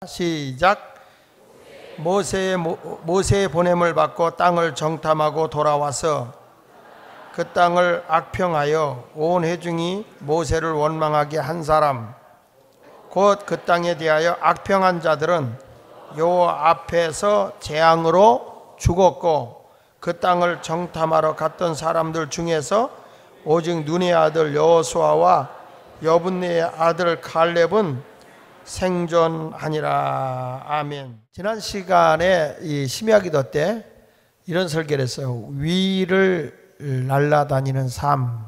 시작. 모세의 보냄을 받고 땅을 정탐하고 돌아와서 그 땅을 악평하여 온 회중이 모세를 원망하게 한 사람, 곧 그 땅에 대하여 악평한 자들은 여호와 앞에서 재앙으로 죽었고, 그 땅을 정탐하러 갔던 사람들 중에서 오직 눈의 아들 여호수아와 여분네의 아들 칼렙은 생존하니라. 아멘. 지난 시간에 이 심야기도 때 이런 설교를 했어요. 위를 날아다니는 삶.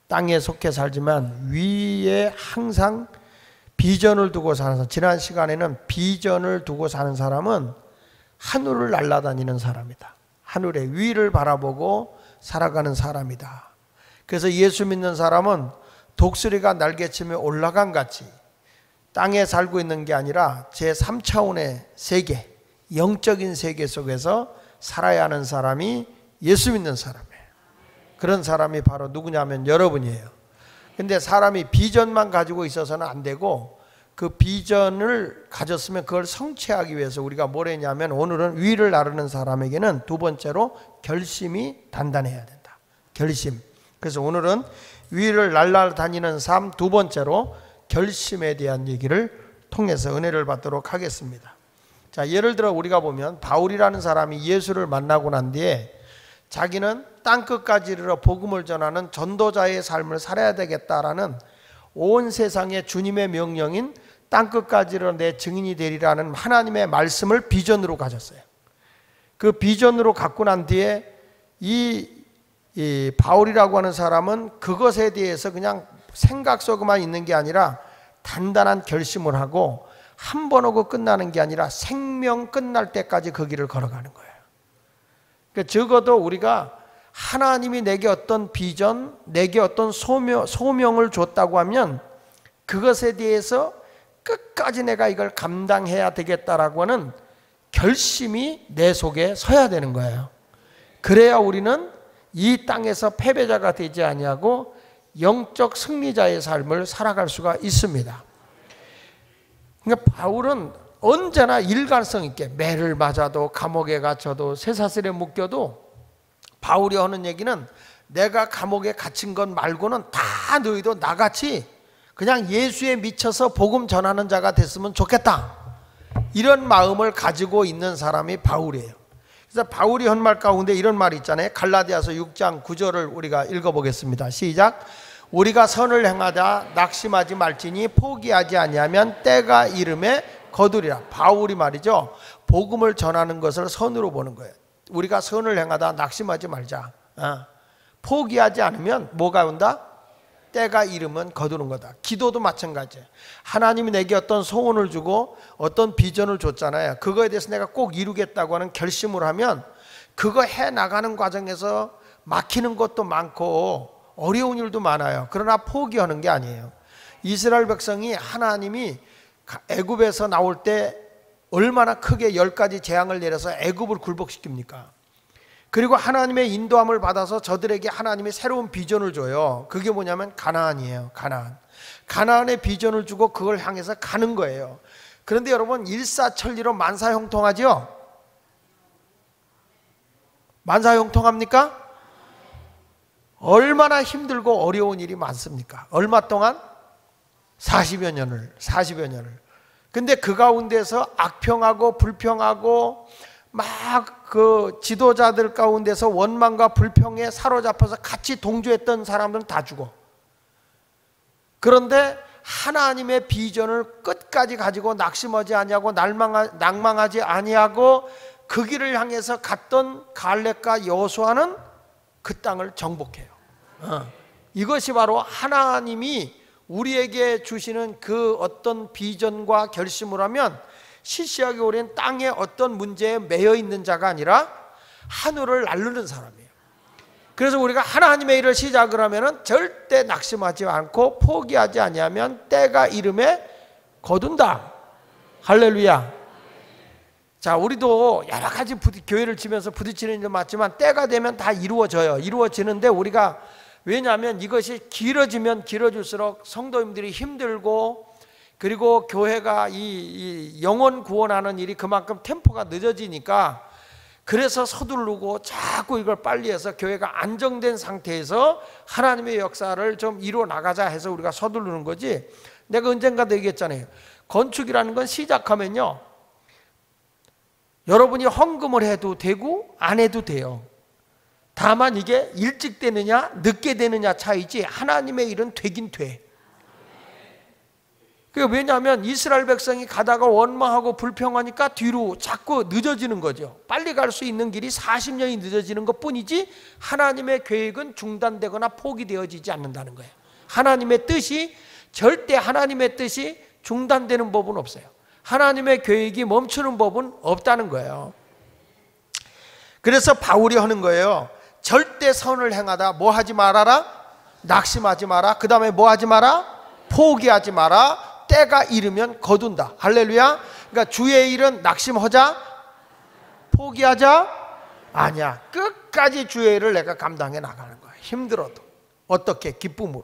땅에 속해 살지만 위에 항상 비전을 두고 사는 사람. 지난 시간에는 비전을 두고 사는 사람은 하늘을 날아다니는 사람이다. 하늘의 위를 바라보고 살아가는 사람이다. 그래서 예수 믿는 사람은 독수리가 날개치며 올라간 같이 땅에 살고 있는 게 아니라 제3차원의 세계, 영적인 세계 속에서 살아야 하는 사람이 예수 믿는 사람이에요. 그런 사람이 바로 누구냐면 여러분이에요. 근데 사람이 비전만 가지고 있어서는 안 되고, 그 비전을 가졌으면 그걸 성취하기 위해서 우리가 뭘 했냐면, 오늘은 위를 나르는 사람에게는 두 번째로 결심이 단단해야 된다. 결심. 그래서 오늘은 위를 날아다니는 삶, 두 번째로 결심에 대한 얘기를 통해서 은혜를 받도록 하겠습니다. 자, 예를 들어 우리가 보면 바울이라는 사람이 예수를 만나고 난 뒤에 자기는 땅끝까지 이르러 복음을 전하는 전도자의 삶을 살아야 되겠다라는, 온 세상에 주님의 명령인 땅끝까지 이르러 내 증인이 되리라는 하나님의 말씀을 비전으로 가졌어요. 그 비전으로 갖고 난 뒤에 이 바울이라고 하는 사람은 그것에 대해서 그냥 생각 속에만 있는 게 아니라 단단한 결심을 하고, 한 번 오고 끝나는 게 아니라 생명 끝날 때까지 그 길을 걸어가는 거예요. 그러니까 적어도 우리가 하나님이 내게 어떤 비전, 내게 어떤 소명을 줬다고 하면 그것에 대해서 끝까지 내가 이걸 감당해야 되겠다라고 하는 결심이 내 속에 서야 되는 거예요. 그래야 우리는 이 땅에서 패배자가 되지 아니하고 영적 승리자의 삶을 살아갈 수가 있습니다. 그러니까 바울은 언제나 일관성 있게, 매를 맞아도 감옥에 갇혀도 쇠사슬에 묶여도 바울이 하는 얘기는, 내가 감옥에 갇힌 것 말고는 다 너희도 나같이 그냥 예수에 미쳐서 복음 전하는 자가 됐으면 좋겠다, 이런 마음을 가지고 있는 사람이 바울이에요. 그래서 바울이 한 말 가운데 이런 말이 있잖아요. 갈라디아서 6장 9절을 우리가 읽어보겠습니다. 시작. 우리가 선을 행하다 낙심하지 말지니 포기하지 아니하면 때가 이름에 거두리라. 바울이 말이죠, 복음을 전하는 것을 선으로 보는 거예요. 우리가 선을 행하다 낙심하지 말자. 포기하지 않으면 뭐가 온다? 때가 이르면 거두는 거다. 기도도 마찬가지예요. 하나님이 내게 어떤 소원을 주고 어떤 비전을 줬잖아요. 그거에 대해서 내가 꼭 이루겠다고 하는 결심을 하면 그거 해나가는 과정에서 막히는 것도 많고 어려운 일도 많아요. 그러나 포기하는 게 아니에요. 이스라엘 백성이 하나님이 애굽에서 나올 때 얼마나 크게 10가지 재앙을 내려서 애굽을 굴복시킵니까? 그리고 하나님의 인도함을 받아서 저들에게 하나님이 새로운 비전을 줘요. 그게 뭐냐면 가나안이에요. 가나안의 비전을 주고 그걸 향해서 가는 거예요. 그런데 여러분, 일사천리로 만사형통하죠? 만사형통합니까? 얼마나 힘들고 어려운 일이 많습니까? 얼마 동안? 40여 년을. 근데 그 가운데서 악평하고 불평하고 막 그 지도자들 가운데서 원망과 불평에 사로잡혀서 같이 동조했던 사람들은 다 죽어. 그런데 하나님의 비전을 끝까지 가지고 낙심하지 아니하고 낭망하지 아니하고 그 길을 향해서 갔던 갈렙과 여호수아는 그 땅을 정복해요. 이것이 바로 하나님이 우리에게 주시는 그 어떤 비전과 결심을 하면, 시시하게 우리는 땅에 어떤 문제에 매여 있는 자가 아니라 하늘을 날르는 사람이에요. 그래서 우리가 하나님의 일을 시작을 하면 절대 낙심하지 않고 포기하지 아니하면 때가 이름에 거둔다. 할렐루야. 자, 우리도 여러 가지 교회를 치면서 부딪히는 일 많지만 때가 되면 다 이루어져요. 이루어지는데 우리가, 왜냐하면 이것이 길어지면 길어질수록 성도님들이 힘들고 그리고 교회가 이 영혼 구원하는 일이 그만큼 템포가 늦어지니까 그래서 서두르고 자꾸 이걸 빨리 해서 교회가 안정된 상태에서 하나님의 역사를 좀 이루어 나가자 해서 우리가 서두르는 거지. 내가 언젠가도 얘기했잖아요. 건축이라는 건 시작하면요, 여러분이 헌금을 해도 되고 안 해도 돼요. 다만 이게 일찍 되느냐 늦게 되느냐 차이지 하나님의 일은 되긴 돼. 왜냐하면 이스라엘 백성이 가다가 원망하고 불평하니까 뒤로 자꾸 늦어지는 거죠. 빨리 갈 수 있는 길이 40년이 늦어지는 것뿐이지 하나님의 계획은 중단되거나 포기되어지지 않는다는 거예요. 하나님의 뜻이, 절대 하나님의 뜻이 중단되는 법은 없어요. 하나님의 계획이 멈추는 법은 없다는 거예요. 그래서 바울이 하는 거예요. 절대 선을 행하다 뭐 하지 말아라? 낙심하지 마라. 그 다음에 뭐 하지 마라? 포기하지 마라. 때가 이르면 거둔다. 할렐루야. 그러니까 주의 일은 낙심하자? 포기하자? 아니야. 끝까지 주의 일을 내가 감당해 나가는 거야. 힘들어도. 어떻게? 기쁨으로.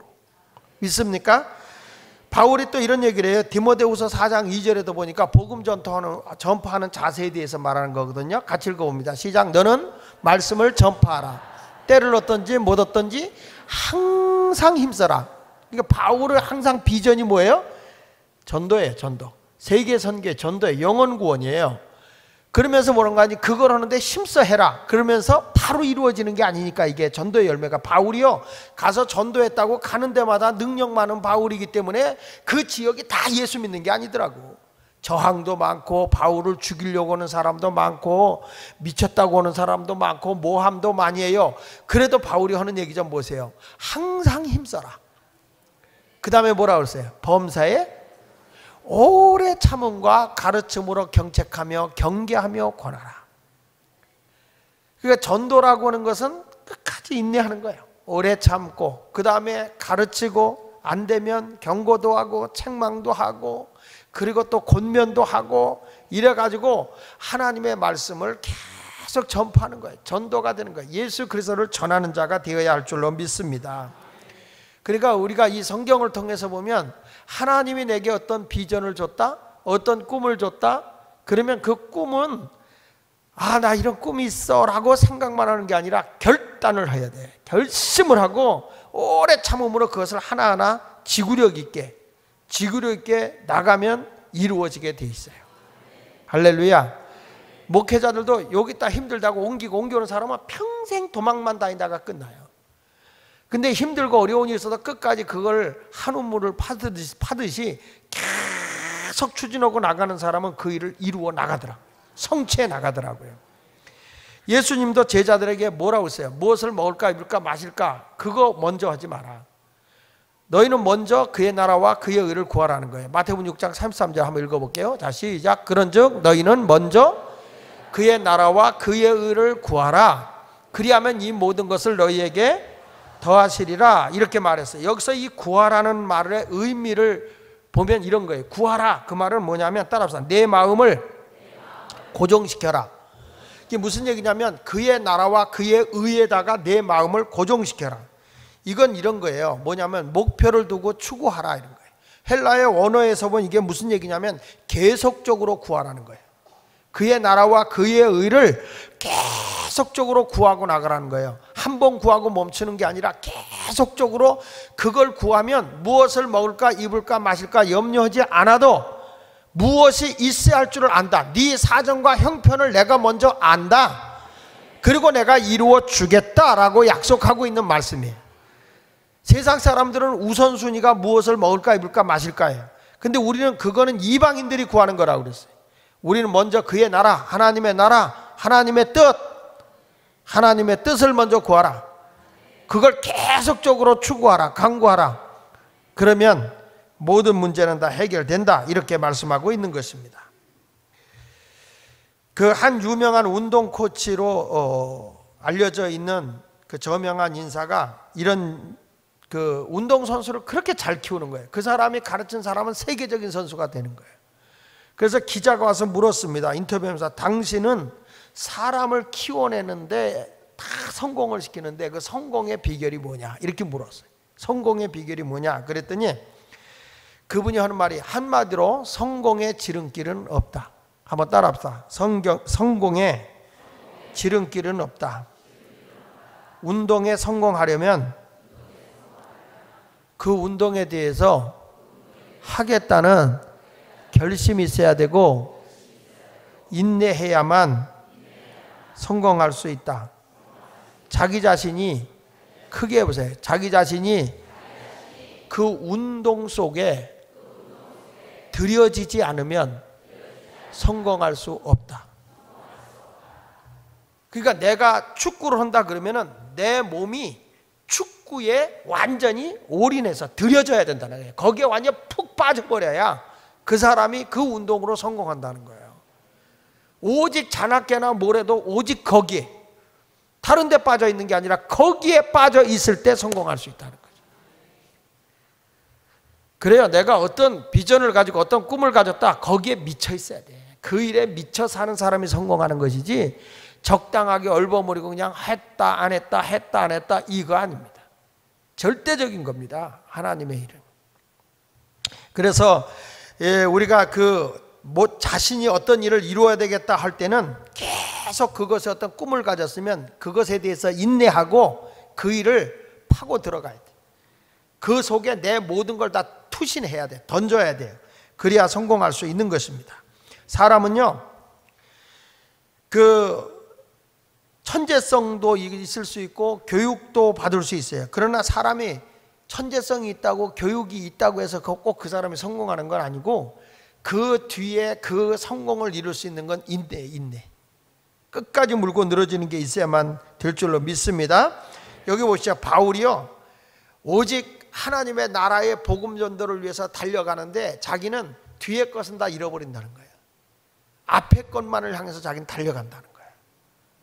믿습니까? 바울이 또 이런 얘기를 해요. 디모데후서 4장 2절에도 보니까 복음 전파하는 자세에 대해서 말하는 거거든요. 같이 읽어봅니다. 시작. 너는 말씀을 전파하라. 때를 얻든지 못 얻든지 항상 힘써라. 그러니까 바울의 항상 비전이 뭐예요? 전도예요. 전도. 세계 선교의 전도예요. 영혼 구원이에요. 그러면서 뭐라는 거 아니? 그걸 하는데 힘써 해라. 그러면서 바로 이루어지는 게 아니니까 이게 전도의 열매가. 바울이요, 가서 전도했다고 가는 데마다 능력 많은 바울이기 때문에 그 지역이 다 예수 믿는 게 아니더라고. 저항도 많고 바울을 죽이려고 하는 사람도 많고 미쳤다고 하는 사람도 많고 모함도 많이 해요. 그래도 바울이 하는 얘기 좀 보세요. 항상 힘써라. 그 다음에 뭐라 그랬어요? 범사에 오래 참음과 가르침으로 경책하며 경계하며 권하라. 그러니까 전도라고 하는 것은 끝까지 인내하는 거예요. 오래 참고 그 다음에 가르치고 안 되면 경고도 하고 책망도 하고 그리고 또 권면도 하고 이래가지고 하나님의 말씀을 계속 전파하는 거예요. 전도가 되는 거예요. 예수 그리스도를 전하는 자가 되어야 할 줄로 믿습니다. 그러니까 우리가 이 성경을 통해서 보면 하나님이 내게 어떤 비전을 줬다, 어떤 꿈을 줬다, 그러면 그 꿈은 나 이런 꿈이 있어 라고 생각만 하는 게 아니라 결단을 해야 돼. 결심을 하고 오래 참음으로 그것을 하나하나 지구력 있게 나가면 이루어지게 돼 있어요. 할렐루야. 목회자들도 여기다 힘들다고 옮겨오는 사람은 평생 도망만 다니다가 끝나요. 근데 힘들고 어려운 일이 있어도 끝까지 그걸 한 우물을 파듯이 계속 추진하고 나가는 사람은 그 일을 이루어 나가더라. 성취해 나가더라고요. 예수님도 제자들에게 뭐라고 했어요? 무엇을 먹을까 입을까 마실까 그거 먼저 하지 마라. 너희는 먼저 그의 나라와 그의 의를 구하라는 거예요. 마태복음 6장 33절 한번 읽어볼게요. 자, 시작. 그런즉 너희는 먼저 그의 나라와 그의 의를 구하라. 그리하면 이 모든 것을 너희에게 더하시리라. 이렇게 말했어요. 여기서 이 구하라는 말의 의미를 보면 이런 거예요. 구하라. 그 말은 뭐냐면 따라합시다. 내 마음을 고정시켜라. 이게 무슨 얘기냐면 그의 나라와 그의 의에다가 내 마음을 고정시켜라. 이건 이런 거예요. 뭐냐면 목표를 두고 추구하라 이런 거예요. 헬라의 원어에서 보면 이게 무슨 얘기냐면 계속적으로 구하라는 거예요. 그의 나라와 그의 의를 계속적으로 구하고 나가라는 거예요. 한 번 구하고 멈추는 게 아니라 계속적으로 그걸 구하면 무엇을 먹을까 입을까 마실까 염려하지 않아도 무엇이 있어야 할 줄을 안다. 네 사정과 형편을 내가 먼저 안다. 그리고 내가 이루어 주겠다라고 약속하고 있는 말씀이에요. 세상 사람들은 우선순위가 무엇을 먹을까 입을까 마실까예요. 근데 우리는 그거는 이방인들이 구하는 거라고 그랬어요. 우리는 먼저 그의 나라, 하나님의 뜻을 먼저 구하라. 그걸 계속적으로 추구하라, 강구하라. 그러면 모든 문제는 다 해결된다. 이렇게 말씀하고 있는 것입니다. 그 한 유명한 운동 코치로 알려져 있는 그 저명한 인사가 이런 그 운동 선수를 그렇게 잘 키우는 거예요. 그 사람이 가르친 사람은 세계적인 선수가 되는 거예요. 그래서 기자가 와서 물었습니다. 인터뷰하면서 당신은 사람을 키워내는데 다 성공을 시키는데 그 성공의 비결이 뭐냐? 이렇게 물었어요. 성공의 비결이 뭐냐? 그랬더니 그분이 하는 말이 한마디로 성공의 지름길은 없다. 한번 따라합시다. 성공의 지름길은 없다. 운동에 성공하려면 그 운동에 대해서 하겠다는 결심이 있어야 되고 인내해야만 성공할 수 있다. 자기 자신이 크게 해보세요. 자기 자신이 그 운동 속에 들여지지 않으면 성공할 수 없다. 그러니까 내가 축구를 한다 그러면은 내 몸이 축구에 완전히 올인해서 들여져야 된다는 거예요. 거기에 완전 푹 빠져버려야 그 사람이 그 운동으로 성공한다는 거예요. 오직 자나깨나 뭐래도 오직 거기에, 다른 데 빠져 있는 게 아니라 거기에 빠져 있을 때 성공할 수 있다는 거죠. 그래요. 내가 어떤 비전을 가지고 어떤 꿈을 가졌다, 거기에 미쳐 있어야 돼. 그 일에 미쳐 사는 사람이 성공하는 것이지, 적당하게 얼버무리고 그냥 했다 안 했다 했다 안 했다 이거 아닙니다. 절대적인 겁니다. 하나님의 일은. 그래서 우리가 자신이 어떤 일을 이루어야 되겠다 할 때는 계속 그것에 어떤 꿈을 가졌으면 그것에 대해서 인내하고 그 일을 파고 들어가야 돼. 그 속에 내 모든 걸 다 투신해야 돼. 던져야 돼요. 그래야 성공할 수 있는 것입니다. 사람은요, 천재성도 있을 수 있고 교육도 받을 수 있어요. 그러나 사람이 천재성이 있다고 교육이 있다고 해서 꼭 그 사람이 성공하는 건 아니고, 그 뒤에 그 성공을 이룰 수 있는 건 인내. 끝까지 물고 늘어지는 게 있어야만 될 줄로 믿습니다. 여기 보시죠. 바울이요, 오직 하나님의 나라의 복음 전도를 위해서 달려가는데 자기는 뒤에 것은 다 잃어버린다는 거예요. 앞에 것만을 향해서 자기는 달려간다는 거예요.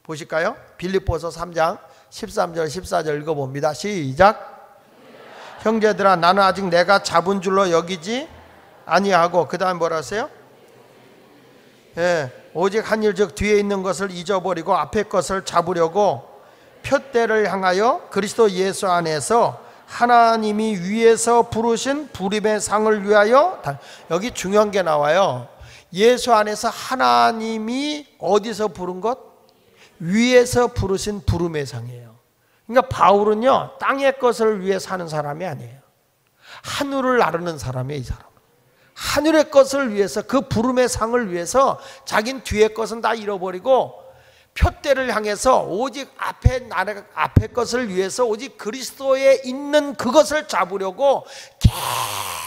보실까요? 빌립보서 3장 13절 14절 읽어봅니다. 시작. 형제들아, 나는 아직 내가 잡은 줄로 여기지 아니하고, 그 다음 뭐라 하세요? 오직 한 일 즉 뒤에 있는 것을 잊어버리고 앞에 것을 잡으려고 표대를 향하여 그리스도 예수 안에서 하나님이 위에서 부르신 부름의 상을 위하여. 여기 중요한 게 나와요. 예수 안에서 하나님이 어디서 부른 것? 위에서 부르신 부름의 상이에요. 그러니까 바울은요, 땅의 것을 위해 사는 사람이 아니에요. 하늘을 나르는 사람이에요. 이 사람은 하늘의 것을 위해서, 그 부름의 상을 위해서 자긴 뒤의 것은 다 잃어버리고 표대를 향해서 오직 앞에 것을 위해서 오직 그리스도에 있는 그것을 잡으려고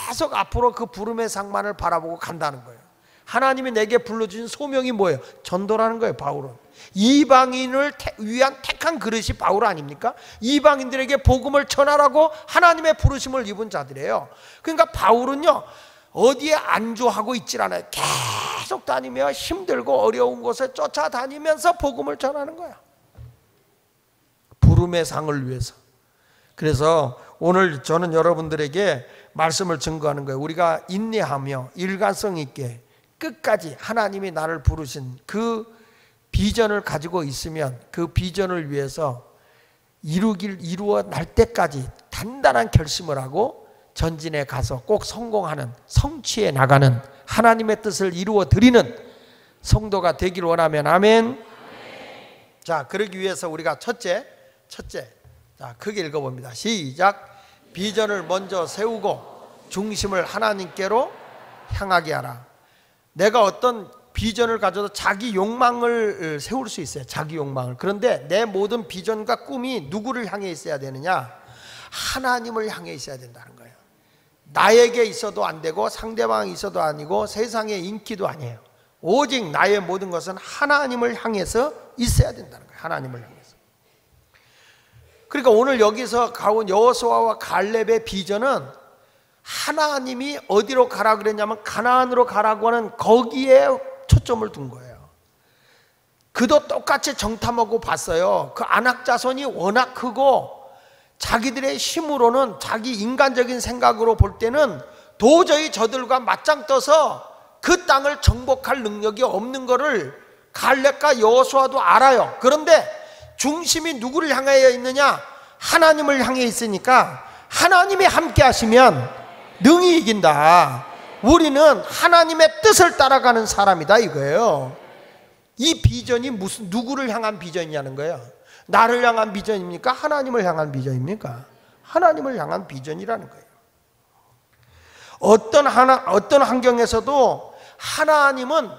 계속 앞으로 그 부름의 상만을 바라보고 간다는 거예요. 하나님이 내게 불러주신 소명이 뭐예요? 전도라는 거예요. 바울은 이방인을 위한 택한 그릇이 바울 아닙니까? 이방인들에게 복음을 전하라고 하나님의 부르심을 입은 자들이에요. 그러니까 바울은요, 어디에 안주하고 있질 않아요. 계속 다니며 힘들고 어려운 곳에 쫓아다니면서 복음을 전하는 거야. 부름의 상을 위해서. 그래서 오늘 저는 여러분들에게 말씀을 증거하는 거예요. 우리가 인내하며 일관성 있게 끝까지 하나님이 나를 부르신 그 비전을 가지고 있으면 그 비전을 위해서 이루어 날 때까지 단단한 결심을 하고 전진에 가서 꼭 성공하는, 성취해 나가는, 하나님의 뜻을 이루어 드리는 성도가 되기를 원하면 아멘. 자, 그러기 위해서 우리가 첫째, 자, 크게 읽어봅니다. 시작. 비전을 먼저 세우고 중심을 하나님께로 향하게 하라. 내가 어떤 비전을 가져도 자기 욕망을 세울 수 있어요. 자기 욕망을. 그런데 내 모든 비전과 꿈이 누구를 향해 있어야 되느냐? 하나님을 향해 있어야 된다는 거예요. 나에게 있어도 안 되고 상대방이 있어도 아니고 세상의 인기도 아니에요. 오직 나의 모든 것은 하나님을 향해서 있어야 된다는 거예요. 하나님을 향해서. 그러니까 오늘 여기서 가온 여호수아와 갈렙의 비전은 하나님이 어디로 가라 그랬냐면 가나안으로 가라고 하는 거기에 초점을 둔 거예요. 그도 똑같이 정탐하고 봤어요. 그 아낙 자손이 워낙 크고 자기들의 힘으로는, 자기 인간적인 생각으로 볼 때는 도저히 저들과 맞짱 떠서 그 땅을 정복할 능력이 없는 것을 갈렙과 여호수아도 알아요. 그런데 중심이 누구를 향하여 있느냐? 하나님을 향해 있으니까 하나님이 함께 하시면 능히 이긴다. 우리는 하나님의 뜻을 따라가는 사람이다 이거예요. 이 비전이 무슨 누구를 향한 비전이냐는 거예요. 나를 향한 비전입니까? 하나님을 향한 비전입니까? 하나님을 향한 비전이라는 거예요. 어떤 환경에서도 하나님은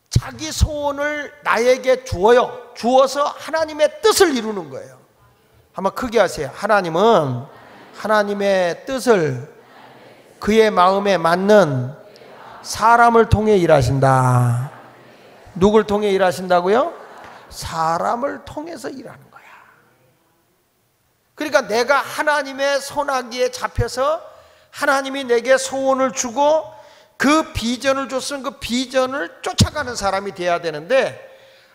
자기 소원을 나에게 주어서 하나님의 뜻을 이루는 거예요. 한번 크게 하세요. 하나님은 하나님의 뜻을 그의 마음에 맞는 사람을 통해 일하신다. 누굴 통해 일하신다고요? 사람을 통해서 일하는 거야. 그러니까 내가 하나님의 손아귀에 잡혀서 하나님이 내게 소원을 주고 그 비전을 줬으면 그 비전을 쫓아가는 사람이 돼야 되는데,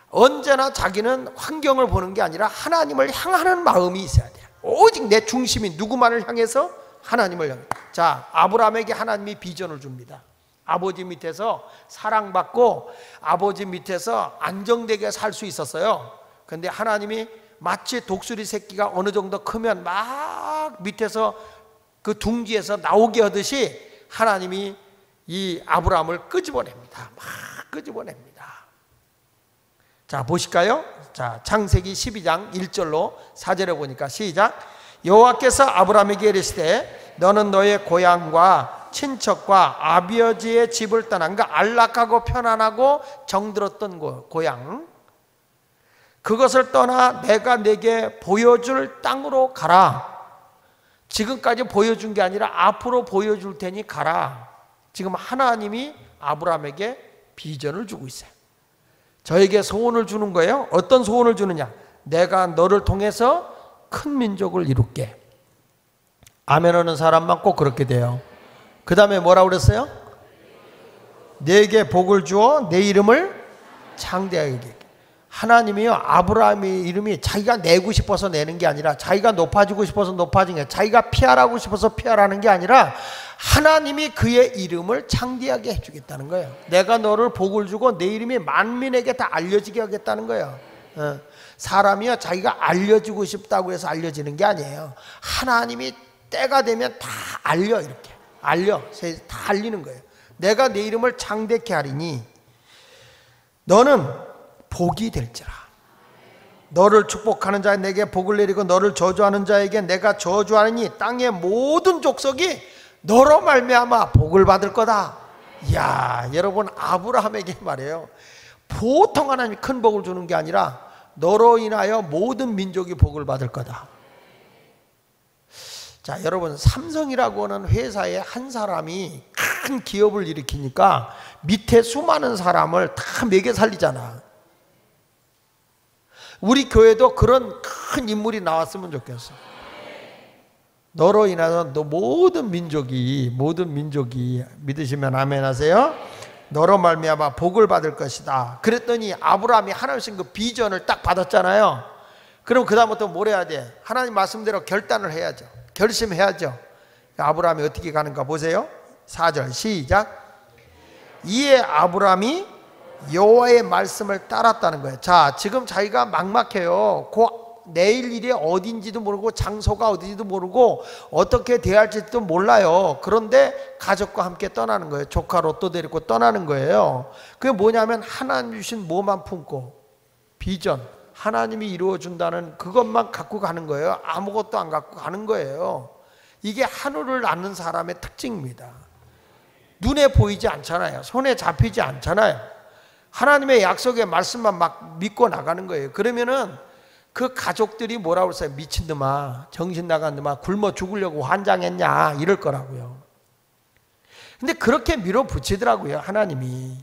언제나 자기는 환경을 보는 게 아니라 하나님을 향하는 마음이 있어야 돼요. 오직 내 중심이 누구만을 향해서? 하나님을 향해. 자, 아브라함에게 하나님이 비전을 줍니다. 아버지 밑에서 사랑받고 아버지 밑에서 안정되게 살 수 있었어요. 그런데 하나님이 마치 독수리 새끼가 어느 정도 크면 막 밑에서 그 둥지에서 나오게 하듯이 하나님이 이 아브라함을 끄집어냅니다. 막 끄집어냅니다. 자, 보실까요? 자, 창세기 12장 1절로 4절에 보니까 시작. 여호와께서 아브라함에게 이르시되 너는 너의 고향과 친척과 아버지의 집을 떠난 그 안락하고 편안하고 정들었던 고향, 그것을 떠나 내가 내게 보여줄 땅으로 가라. 지금까지 보여준 게 아니라 앞으로 보여줄 테니 가라. 지금 하나님이 아브라함에게 비전을 주고 있어요. 저에게 소원을 주는 거예요. 어떤 소원을 주느냐? 내가 너를 통해서 큰 민족을 이룰게. 아멘 하는 사람만 꼭 그렇게 돼요. 그 다음에 뭐라고 그랬어요? 내게 복을 주어 내 이름을 창대하게 하게. 하나님이요, 아브라함의 이름이 자기가 내고 싶어서 내는 게 아니라, 자기가 높아지고 싶어서 높아진 게 아니라, 자기가 피하라고 싶어서 피하라는 게 아니라 하나님이 그의 이름을 창대하게 해주겠다는 거예요. 내가 너를 복을 주고 내 이름이 만민에게 다 알려지게 하겠다는 거예요. 사람이요, 자기가 알려지고 싶다고 해서 알려지는 게 아니에요. 하나님이 때가 되면 다 알려. 이렇게 다 알리는 거예요. 내가 내 이름을 창대케 하리니 너는 복이 될지라. 너를 축복하는 자에 내게 복을 내리고 너를 저주하는 자에게 내가 저주하니 땅의 모든 족속이 너로 말미암아 복을 받을 거다. 이야, 여러분, 아브라함에게 말해요. 보통 하나님이 큰 복을 주는 게 아니라 너로 인하여 모든 민족이 복을 받을 거다. 자, 여러분, 삼성이라고 하는 회사에 한 사람이 큰 기업을 일으키니까 밑에 수많은 사람을 다 먹여 살리잖아. 우리 교회도 그런 큰 인물이 나왔으면 좋겠어. 너로 인해서 너 모든 민족이 믿으시면 아멘 하세요. 너로 말미암아 복을 받을 것이다. 그랬더니 아브라함이 하나님 주신 그 비전을 딱 받았잖아요. 그럼 그 다음부터 뭘 해야 돼? 하나님 말씀대로 결단을 해야죠. 결심해야죠. 아브라함이 어떻게 가는가 보세요. 4절 시작. 이에 아브라함이 여호와의 말씀을 따랐다는 거예요. 자, 지금 자기가 막막해요. 내일 일이 어딘지도 모르고 장소가 어딘지도 모르고 어떻게 대할지도 몰라요. 그런데 가족과 함께 떠나는 거예요. 조카 롯도 데리고 떠나는 거예요. 그게 뭐냐면 하나님 주신 뭐만 품고 비전, 하나님이 이루어준다는 그것만 갖고 가는 거예요. 아무것도 안 갖고 가는 거예요. 이게 하늘을 아는 사람의 특징입니다. 눈에 보이지 않잖아요. 손에 잡히지 않잖아요. 하나님의 약속의 말씀만 막 믿고 나가는 거예요. 그러면은 그 가족들이 뭐라고 했어요? 미친 놈아, 정신 나간 놈아, 굶어 죽으려고 환장했냐, 이럴 거라고요. 근데 그렇게 밀어붙이더라고요, 하나님이.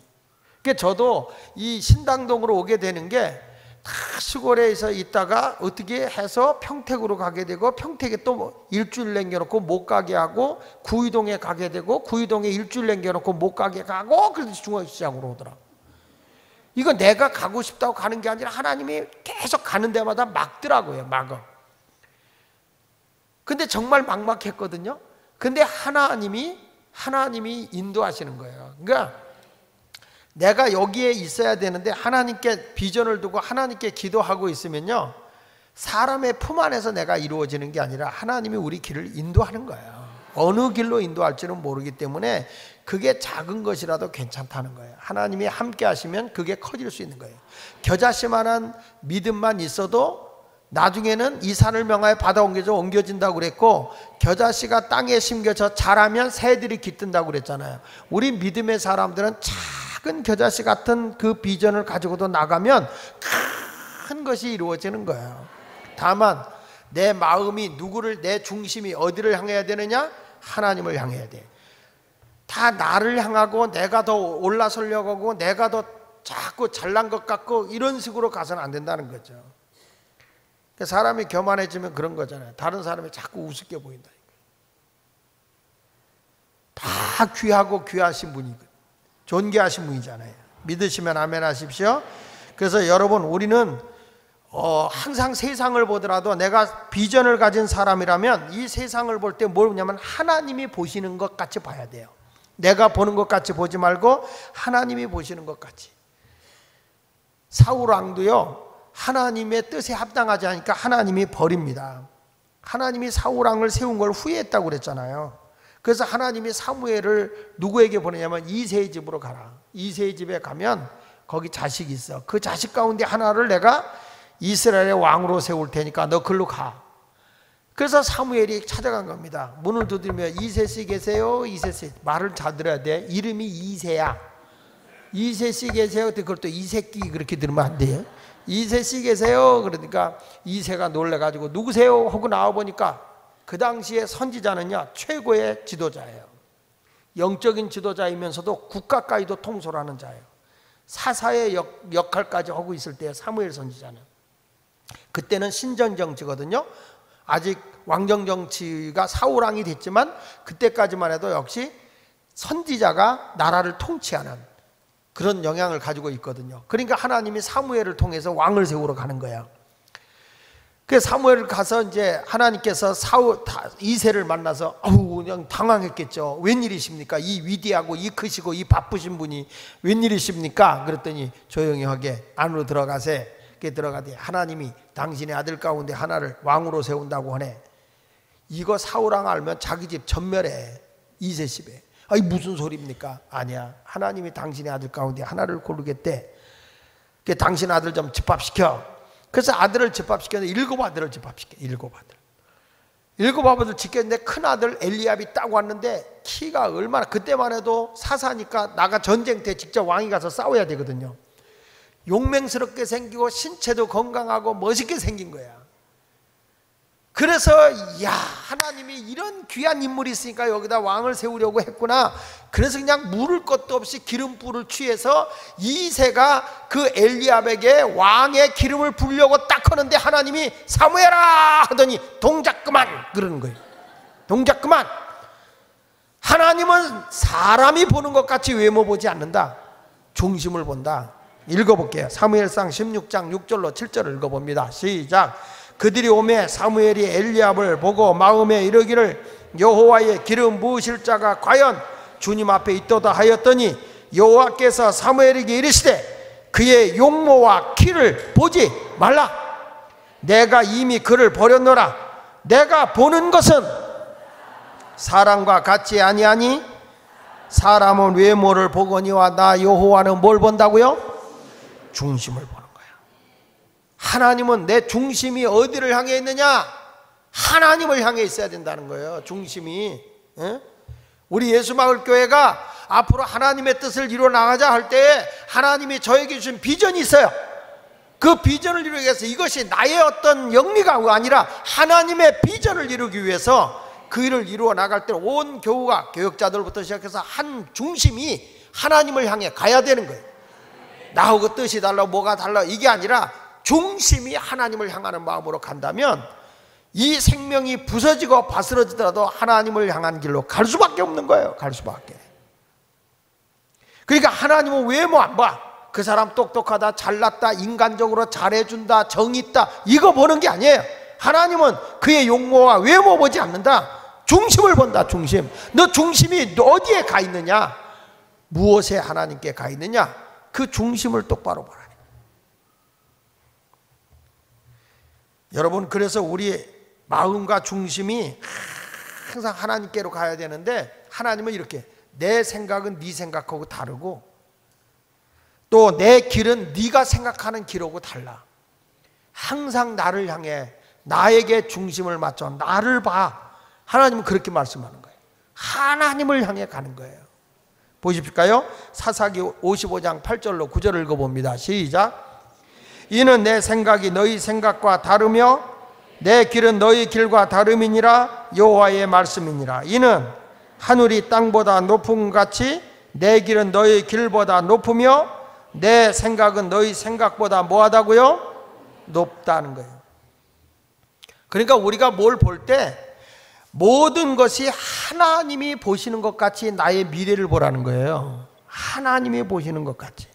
그러니까 저도 이 신당동으로 오게 되는 게 다 시골에서 있다가 어떻게 해서 평택으로 가게 되고, 평택에 또 일주일 남겨놓고 못 가게 하고, 구의동에 가게 되고, 구의동에 일주일 남겨놓고 못 가게 가고, 그래서 중앙시장으로 오더라고요. 이거 내가 가고 싶다고 가는 게 아니라 하나님이 계속 가는 데마다 막더라고요. 막어. 근데 정말 막막했거든요. 근데 하나님이 인도하시는 거예요. 그러니까 내가 여기에 있어야 되는데 하나님께 비전을 두고 하나님께 기도하고 있으면요, 사람의 품 안에서 내가 이루어지는 게 아니라 하나님이 우리 길을 인도하는 거예요. 어느 길로 인도할지는 모르기 때문에 그게 작은 것이라도 괜찮다는 거예요. 하나님이 함께 하시면 그게 커질 수 있는 거예요. 겨자씨만한 믿음만 있어도 나중에는 이 산을 명하여 바다 옮겨진다고 그랬고, 겨자씨가 땅에 심겨져 자라면 새들이 깃든다고 그랬잖아요. 우리 믿음의 사람들은 작은 겨자씨 같은 그 비전을 가지고도 나가면 큰 것이 이루어지는 거예요. 다만 내 마음이 누구를, 내 중심이 어디를 향해야 되느냐? 하나님을 향해야 돼. 다 나를 향하고 내가 더 올라서려고 하고 내가 더 자꾸 잘난 것 같고 이런 식으로 가서는 안 된다는 거죠. 사람이 교만해지면 그런 거잖아요. 다른 사람이 자꾸 우습게 보인다니까. 다 귀하고 귀하신 분이거든요. 존귀하신 분이잖아요. 믿으시면 아멘 하십시오. 그래서 여러분, 우리는 항상 세상을 보더라도 내가 비전을 가진 사람이라면 이 세상을 볼 때 뭐냐면 하나님이 보시는 것 같이 봐야 돼요. 내가 보는 것 같이 보지 말고 하나님이 보시는 것 같이. 사울 왕도요, 하나님의 뜻에 합당하지 않으니까 하나님이 버립니다. 하나님이 사울 왕을 세운 걸 후회했다고 그랬잖아요. 그래서 하나님이 사무엘을 누구에게 보내냐면 이새의 집으로 가라. 이새의 집에 가면 거기 자식이 있어. 그 자식 가운데 하나를 내가 이스라엘의 왕으로 세울 테니까 너 글로 가. 그래서 사무엘이 찾아간 겁니다. 문을 두드리며 이새씨 계세요? 이새씨. 말을 잘 들어야 돼. 이름이 이새야. 이새씨 계세요? 그걸 또 이새끼 그렇게 들으면 안 돼요. 이새씨 계세요? 그러니까 이새가 놀래가지고 누구세요? 하고 나와보니까 그 당시에 선지자는요, 최고의 지도자예요. 영적인 지도자이면서도 국가까지도 통솔하는 자예요. 사사의 역할까지 하고 있을 때 사무엘 선지자는. 그때는 신정정치거든요. 아직 왕정정치가 사울왕이 됐지만 그때까지만 해도 역시 선지자가 나라를 통치하는 그런 영향을 가지고 있거든요. 그러니까 하나님이 사무엘을 통해서 왕을 세우러 가는 거야. 그 사무엘을 가서 이제 하나님께서 이새를 만나서 그냥 당황했겠죠. 웬일이십니까? 이 위대하고 이 크시고 이 바쁘신 분이 웬일이십니까? 그랬더니 조용히 하게 안으로 들어가세. 들어가되 하나님이 당신의 아들 가운데 하나를 왕으로 세운다고 하네. 이거 사울왕 알면 자기 집 전멸해. 이새 집에. 아이 무슨 소리입니까? 아니야. 하나님이 당신의 아들 가운데 하나를 고르겠대. 당신 아들 좀 집합시켜. 그래서 아들을 집합시켰는데 7 아들을 집합시켜. 7 아들. 7 아들을 지켰는데 큰 아들 엘리압이 딱 왔는데 키가 얼마나, 그때만 해도 사사니까 나가 전쟁 때 직접 왕이 가서 싸워야 되거든요. 용맹스럽게 생기고 신체도 건강하고 멋있게 생긴 거야. 그래서 야, 하나님이 이런 귀한 인물이 있으니까 여기다 왕을 세우려고 했구나. 그래서 그냥 물을 것도 없이 기름불을 취해서 이새가 그 엘리압에게 왕의 기름을 부으려고 딱 하는데 하나님이 사무엘아 하더니 동작 그만 그러는 거예요. 동작 그만. 하나님은 사람이 보는 것 같이 외모 보지 않는다. 중심을 본다. 읽어볼게요. 사무엘상 16장 6절로 7절을 읽어봅니다. 시작. 그들이 오매 사무엘이 엘리압을 보고 마음에 이르기를 여호와의 기름 부으실 자가 과연 주님 앞에 있도다 하였더니 여호와께서 사무엘에게 이르시되 그의 용모와 키를 보지 말라. 내가 이미 그를 버렸노라. 내가 보는 것은 사람과 같지 아니하니 사람은 외모를 보거니와 나 여호와는 뭘 본다고요? 중심을 보는 거야. 하나님은 내 중심이 어디를 향해 있느냐? 하나님을 향해 있어야 된다는 거예요. 중심이. 우리 예수마을교회가 앞으로 하나님의 뜻을 이루어 나가자 할 때 하나님이 저에게 주신 비전이 있어요. 그 비전을 이루기 위해서 이것이 나의 어떤 영리가 아니라 하나님의 비전을 이루기 위해서 그 일을 이루어 나갈 때 온 교우가 교역자들부터 시작해서 한 중심이 하나님을 향해 가야 되는 거예요. 나하고 뜻이 달라 뭐가 달라 이게 아니라 중심이 하나님을 향하는 마음으로 간다면 이 생명이 부서지고 바스러지더라도 하나님을 향한 길로 갈 수밖에 없는 거예요. 갈 수밖에. 그러니까 하나님은 외모 안 봐. 그 사람 똑똑하다, 잘났다, 인간적으로 잘해준다, 정이 있다 이거 보는 게 아니에요. 하나님은 그의 용모와 외모 보지 않는다. 중심을 본다. 중심. 너 중심이 어디에 가 있느냐? 무엇에 하나님께 가 있느냐? 그 중심을 똑바로 보라. 여러분, 그래서 우리 마음과 중심이 항상 하나님께로 가야 되는데, 하나님은 이렇게 내 생각은 네 생각하고 다르고 또 내 길은 네가 생각하는 길하고 달라. 항상 나를 향해 나에게 중심을 맞춰 나를 봐. 하나님은 그렇게 말씀하는 거예요. 하나님을 향해 가는 거예요. 보십시오요. 사사기 55장 8절로 9절을 읽어봅니다. 시작. 이는 내 생각이 너희 생각과 다르며 내 길은 너희 길과 다름이니라. 여호와의 말씀이니라. 이는 하늘이 땅보다 높음 같이 내 길은 너희 길보다 높으며 내 생각은 너희 생각보다 뭐하다고요? 높다는 거예요. 그러니까 우리가 뭘 볼 때 모든 것이 하나님이 보시는 것 같이 나의 미래를 보라는 거예요. 하나님이 보시는 것 같이.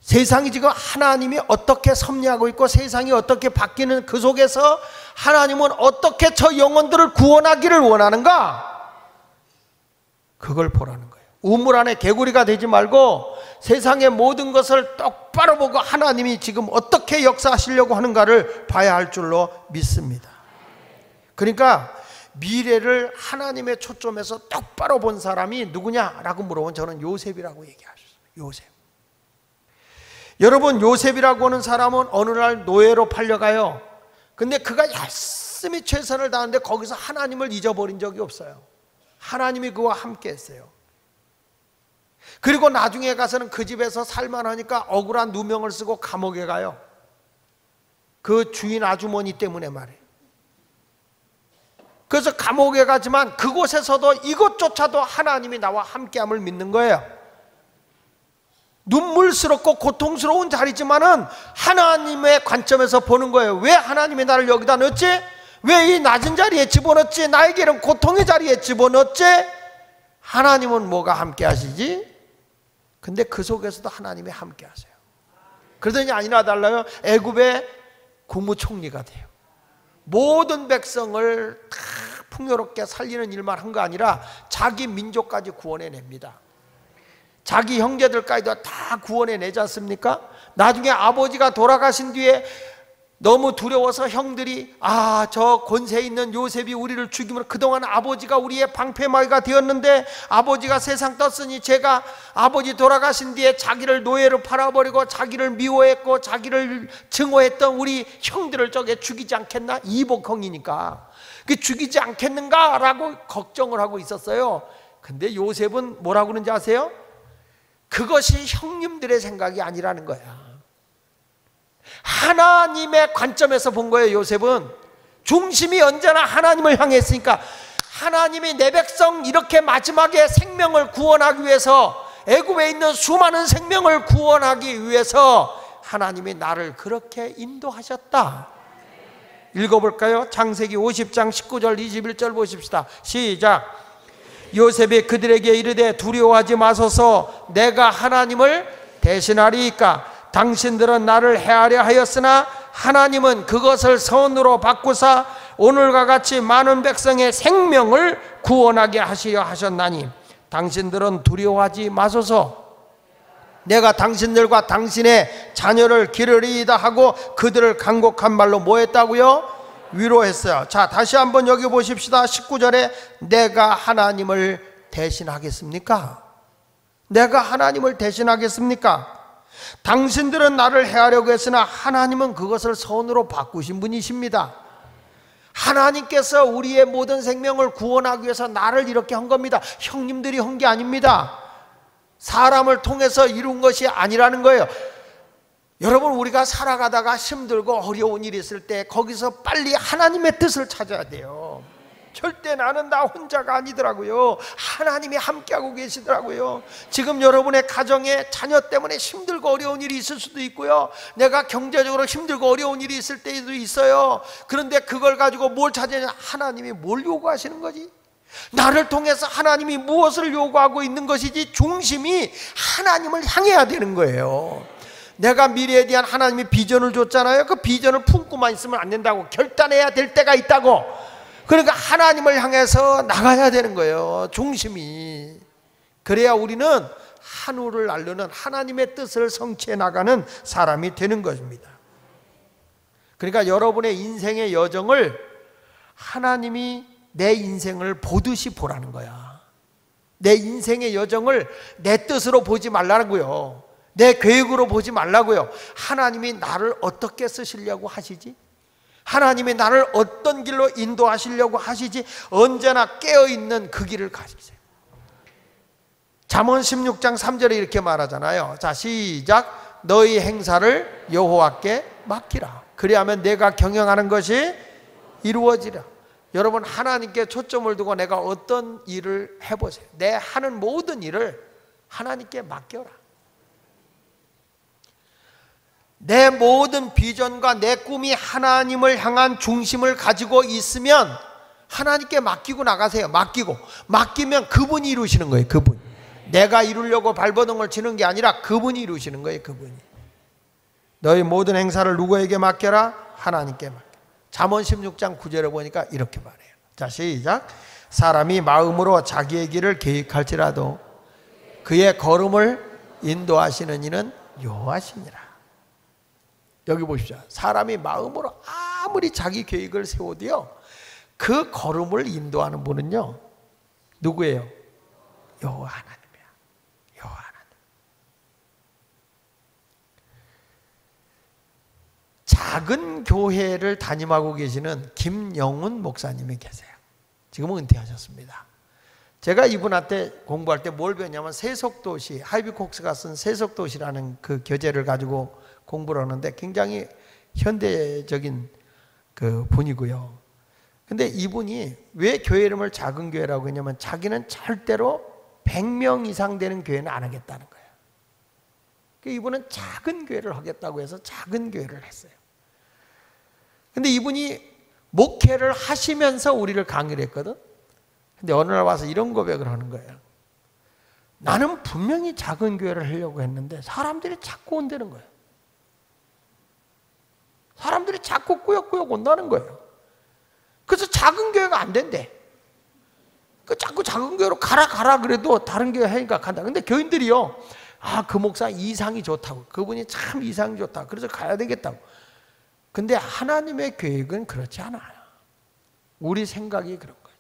세상이 지금 하나님이 어떻게 섭리하고 있고 세상이 어떻게 바뀌는 그 속에서 하나님은 어떻게 저 영혼들을 구원하기를 원하는가? 그걸 보라는 거예요. 우물 안에 개구리가 되지 말고 세상의 모든 것을 똑바로 보고 하나님이 지금 어떻게 역사하시려고 하는가를 봐야 할 줄로 믿습니다. 그러니까 미래를 하나님의 초점에서 똑바로 본 사람이 누구냐라고 물어보면 저는 요셉이라고 얘기하셨어요. 요셉. 여러분, 요셉이라고 하는 사람은 어느 날 노예로 팔려가요. 근데 그가 열심히 최선을 다하는데 거기서 하나님을 잊어버린 적이 없어요. 하나님이 그와 함께 했어요. 그리고 나중에 가서는 그 집에서 살만하니까 억울한 누명을 쓰고 감옥에 가요. 그 주인 아주머니 때문에 말이에요. 그래서 감옥에 가지만 그곳에서도 이것조차도 하나님이 나와 함께함을 믿는 거예요. 눈물스럽고 고통스러운 자리지만은 하나님의 관점에서 보는 거예요. 왜 하나님이 나를 여기다 넣었지? 왜 이 낮은 자리에 집어넣었지? 나에게는 고통의 자리에 집어넣었지? 하나님은 뭐가 함께 하시지? 근데 그 속에서도 하나님이 함께 하세요. 그러더니 아니나 달라요. 애굽의 국무총리가 돼요. 모든 백성을 다 풍요롭게 살리는 일만 한 거 아니라 자기 민족까지 구원해냅니다. 자기 형제들까지도 다 구원해내지 않습니까? 나중에 아버지가 돌아가신 뒤에 너무 두려워서 형들이 저 권세 있는 요셉이 우리를 죽이면 그동안 아버지가 우리의 방패막이가 되었는데 아버지가 세상 떴으니 제가 아버지 돌아가신 뒤에 자기를 노예로 팔아버리고 자기를 미워했고 자기를 증오했던 우리 형들을 저게 죽이지 않겠나? 이복형이니까 그 죽이지 않겠는가? 라고 걱정을 하고 있었어요. 근데 요셉은 뭐라고 그러는지 아세요? 그것이 형님들의 생각이 아니라는 거야. 하나님의 관점에서 본 거예요. 요셉은 중심이 언제나 하나님을 향해 있으니까 하나님이 내 백성 이렇게 마지막에 생명을 구원하기 위해서 애굽에 있는 수많은 생명을 구원하기 위해서 하나님이 나를 그렇게 인도하셨다. 읽어볼까요? 창세기 50장 19절 21절 보십시다. 시작. 요셉이 그들에게 이르되 두려워하지 마소서 내가 하나님을 대신하리이까 당신들은 나를 해하려 하였으나 하나님은 그것을 선으로 바꾸사 오늘과 같이 많은 백성의 생명을 구원하게 하시려 하셨나니 당신들은 두려워하지 마소서 내가 당신들과 당신의 자녀를 기르리이다 하고 그들을 간곡한 말로 뭐 했다고요? 위로했어요. 자, 다시 한번 여기 보십시다. 19절에 내가 하나님을 대신하겠습니까? 내가 하나님을 대신하겠습니까? 당신들은 나를 해하려고 했으나 하나님은 그것을 선으로 바꾸신 분이십니다. 하나님께서 우리의 모든 생명을 구원하기 위해서 나를 이렇게 한 겁니다. 형님들이 한 게 아닙니다. 사람을 통해서 이룬 것이 아니라는 거예요. 여러분, 우리가 살아가다가 힘들고 어려운 일이 있을 때 거기서 빨리 하나님의 뜻을 찾아야 돼요. 절대 나는 나 혼자가 아니더라고요. 하나님이 함께하고 계시더라고요. 지금 여러분의 가정에 자녀 때문에 힘들고 어려운 일이 있을 수도 있고요. 내가 경제적으로 힘들고 어려운 일이 있을 때도 있어요. 그런데 그걸 가지고 뭘 찾으냐? 하나님이 뭘 요구하시는 거지? 나를 통해서 하나님이 무엇을 요구하고 있는 것이지 중심이 하나님을 향해야 되는 거예요. 내가 미래에 대한 하나님이 비전을 줬잖아요. 그 비전을 품고만 있으면 안 된다고. 결단해야 될 때가 있다고. 그러니까 하나님을 향해서 나가야 되는 거예요. 중심이. 그래야 우리는 하늘을 날르는 하나님의 뜻을 성취해 나가는 사람이 되는 것입니다. 그러니까 여러분의 인생의 여정을 하나님이 내 인생을 보듯이 보라는 거야. 내 인생의 여정을 내 뜻으로 보지 말라고요. 내 계획으로 보지 말라고요. 하나님이 나를 어떻게 쓰시려고 하시지? 하나님이 나를 어떤 길로 인도하시려고 하시지? 언제나 깨어있는 그 길을 가지세요. 잠언 16장 3절에 이렇게 말하잖아요. 자, 시작. 너희 행사를 여호와께 맡기라. 그리하면 내가 경영하는 것이 이루어지라. 여러분, 하나님께 초점을 두고 내가 어떤 일을 해보세요. 내 하는 모든 일을 하나님께 맡겨라. 내 모든 비전과 내 꿈이 하나님을 향한 중심을 가지고 있으면 하나님께 맡기고 나가세요. 맡기면 그분이 이루시는 거예요. 그분. 내가 이루려고 발버둥을 치는 게 아니라 그분이 이루시는 거예요. 그분이. 너희 모든 행사를 누구에게 맡겨라? 하나님께 맡겨. 잠언 16장 9절에 보니까 이렇게 말해요. 자, 시작. 사람이 마음으로 자기의 길을 계획할지라도 그의 걸음을 인도하시는 이는 여호와시니라. 여기 보십시오. 사람이 마음으로 아무리 자기 계획을 세워도요, 그 걸음을 인도하는 분은요, 누구예요? 여호와 하나님이야. 여호와 하나님. 작은 교회를 담임하고 계시는 김영훈 목사님이 계세요. 지금은 은퇴하셨습니다. 제가 이분한테 공부할 때 뭘 배웠냐면 세속도시, 하이비콕스가 쓴 세속도시라는 그 교재를 가지고 공부를 하는데 굉장히 현대적인 그 분이고요. 근데 이분이 왜 교회 이름을 작은 교회라고 했냐면 자기는 절대로 100명 이상 되는 교회는 안 하겠다는 거예요. 이분은 작은 교회를 하겠다고 해서 작은 교회를 했어요. 근데 이분이 목회를 하시면서 우리를 강의를 했거든. 근데 어느 날 와서 이런 고백을 하는 거예요. 나는 분명히 작은 교회를 하려고 했는데 사람들이 자꾸 온다는 거예요. 사람들이 자꾸 꾸역꾸역 온다는 거예요. 그래서 작은 교회가 안 된대. 자꾸 작은 교회로 가라 그래도 다른 교회 하니까 간다. 근데 교인들이요, 아, 그 목사 이상이 좋다고, 그분이 참 이상이 좋다고, 그래서 가야 되겠다고. 근데 하나님의 계획은 그렇지 않아요. 우리 생각이 그런 거죠.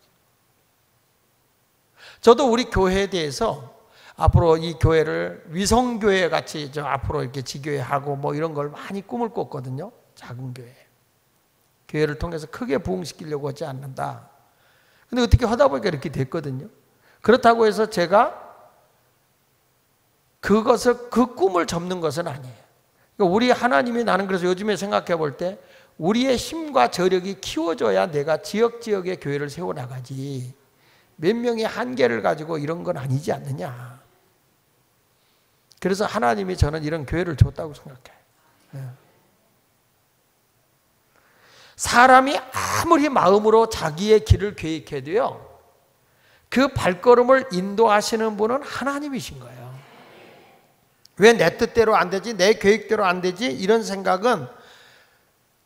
저도 우리 교회에 대해서 앞으로 이 교회를 위성교회 같이 앞으로 이렇게 지교회하고 뭐 이런 걸 많이 꿈을 꿨거든요. 작은 교회. 교회를 통해서 크게 부흥시키려고 하지 않는다. 근데 어떻게 하다 보니까 이렇게 됐거든요. 그렇다고 해서 제가 그 꿈을 접는 것은 아니에요. 그러니까 우리 하나님이, 나는 그래서 요즘에 생각해 볼 때 우리의 힘과 저력이 키워져야 내가 지역의 교회를 세워나가지, 몇 명의 한계를 가지고 이런 건 아니지 않느냐. 그래서 하나님이 저는 이런 교회를 줬다고 생각해요. 사람이 아무리 마음으로 자기의 길을 계획해도요, 그 발걸음을 인도하시는 분은 하나님이신 거예요. 왜 내 뜻대로 안 되지? 내 계획대로 안 되지? 이런 생각은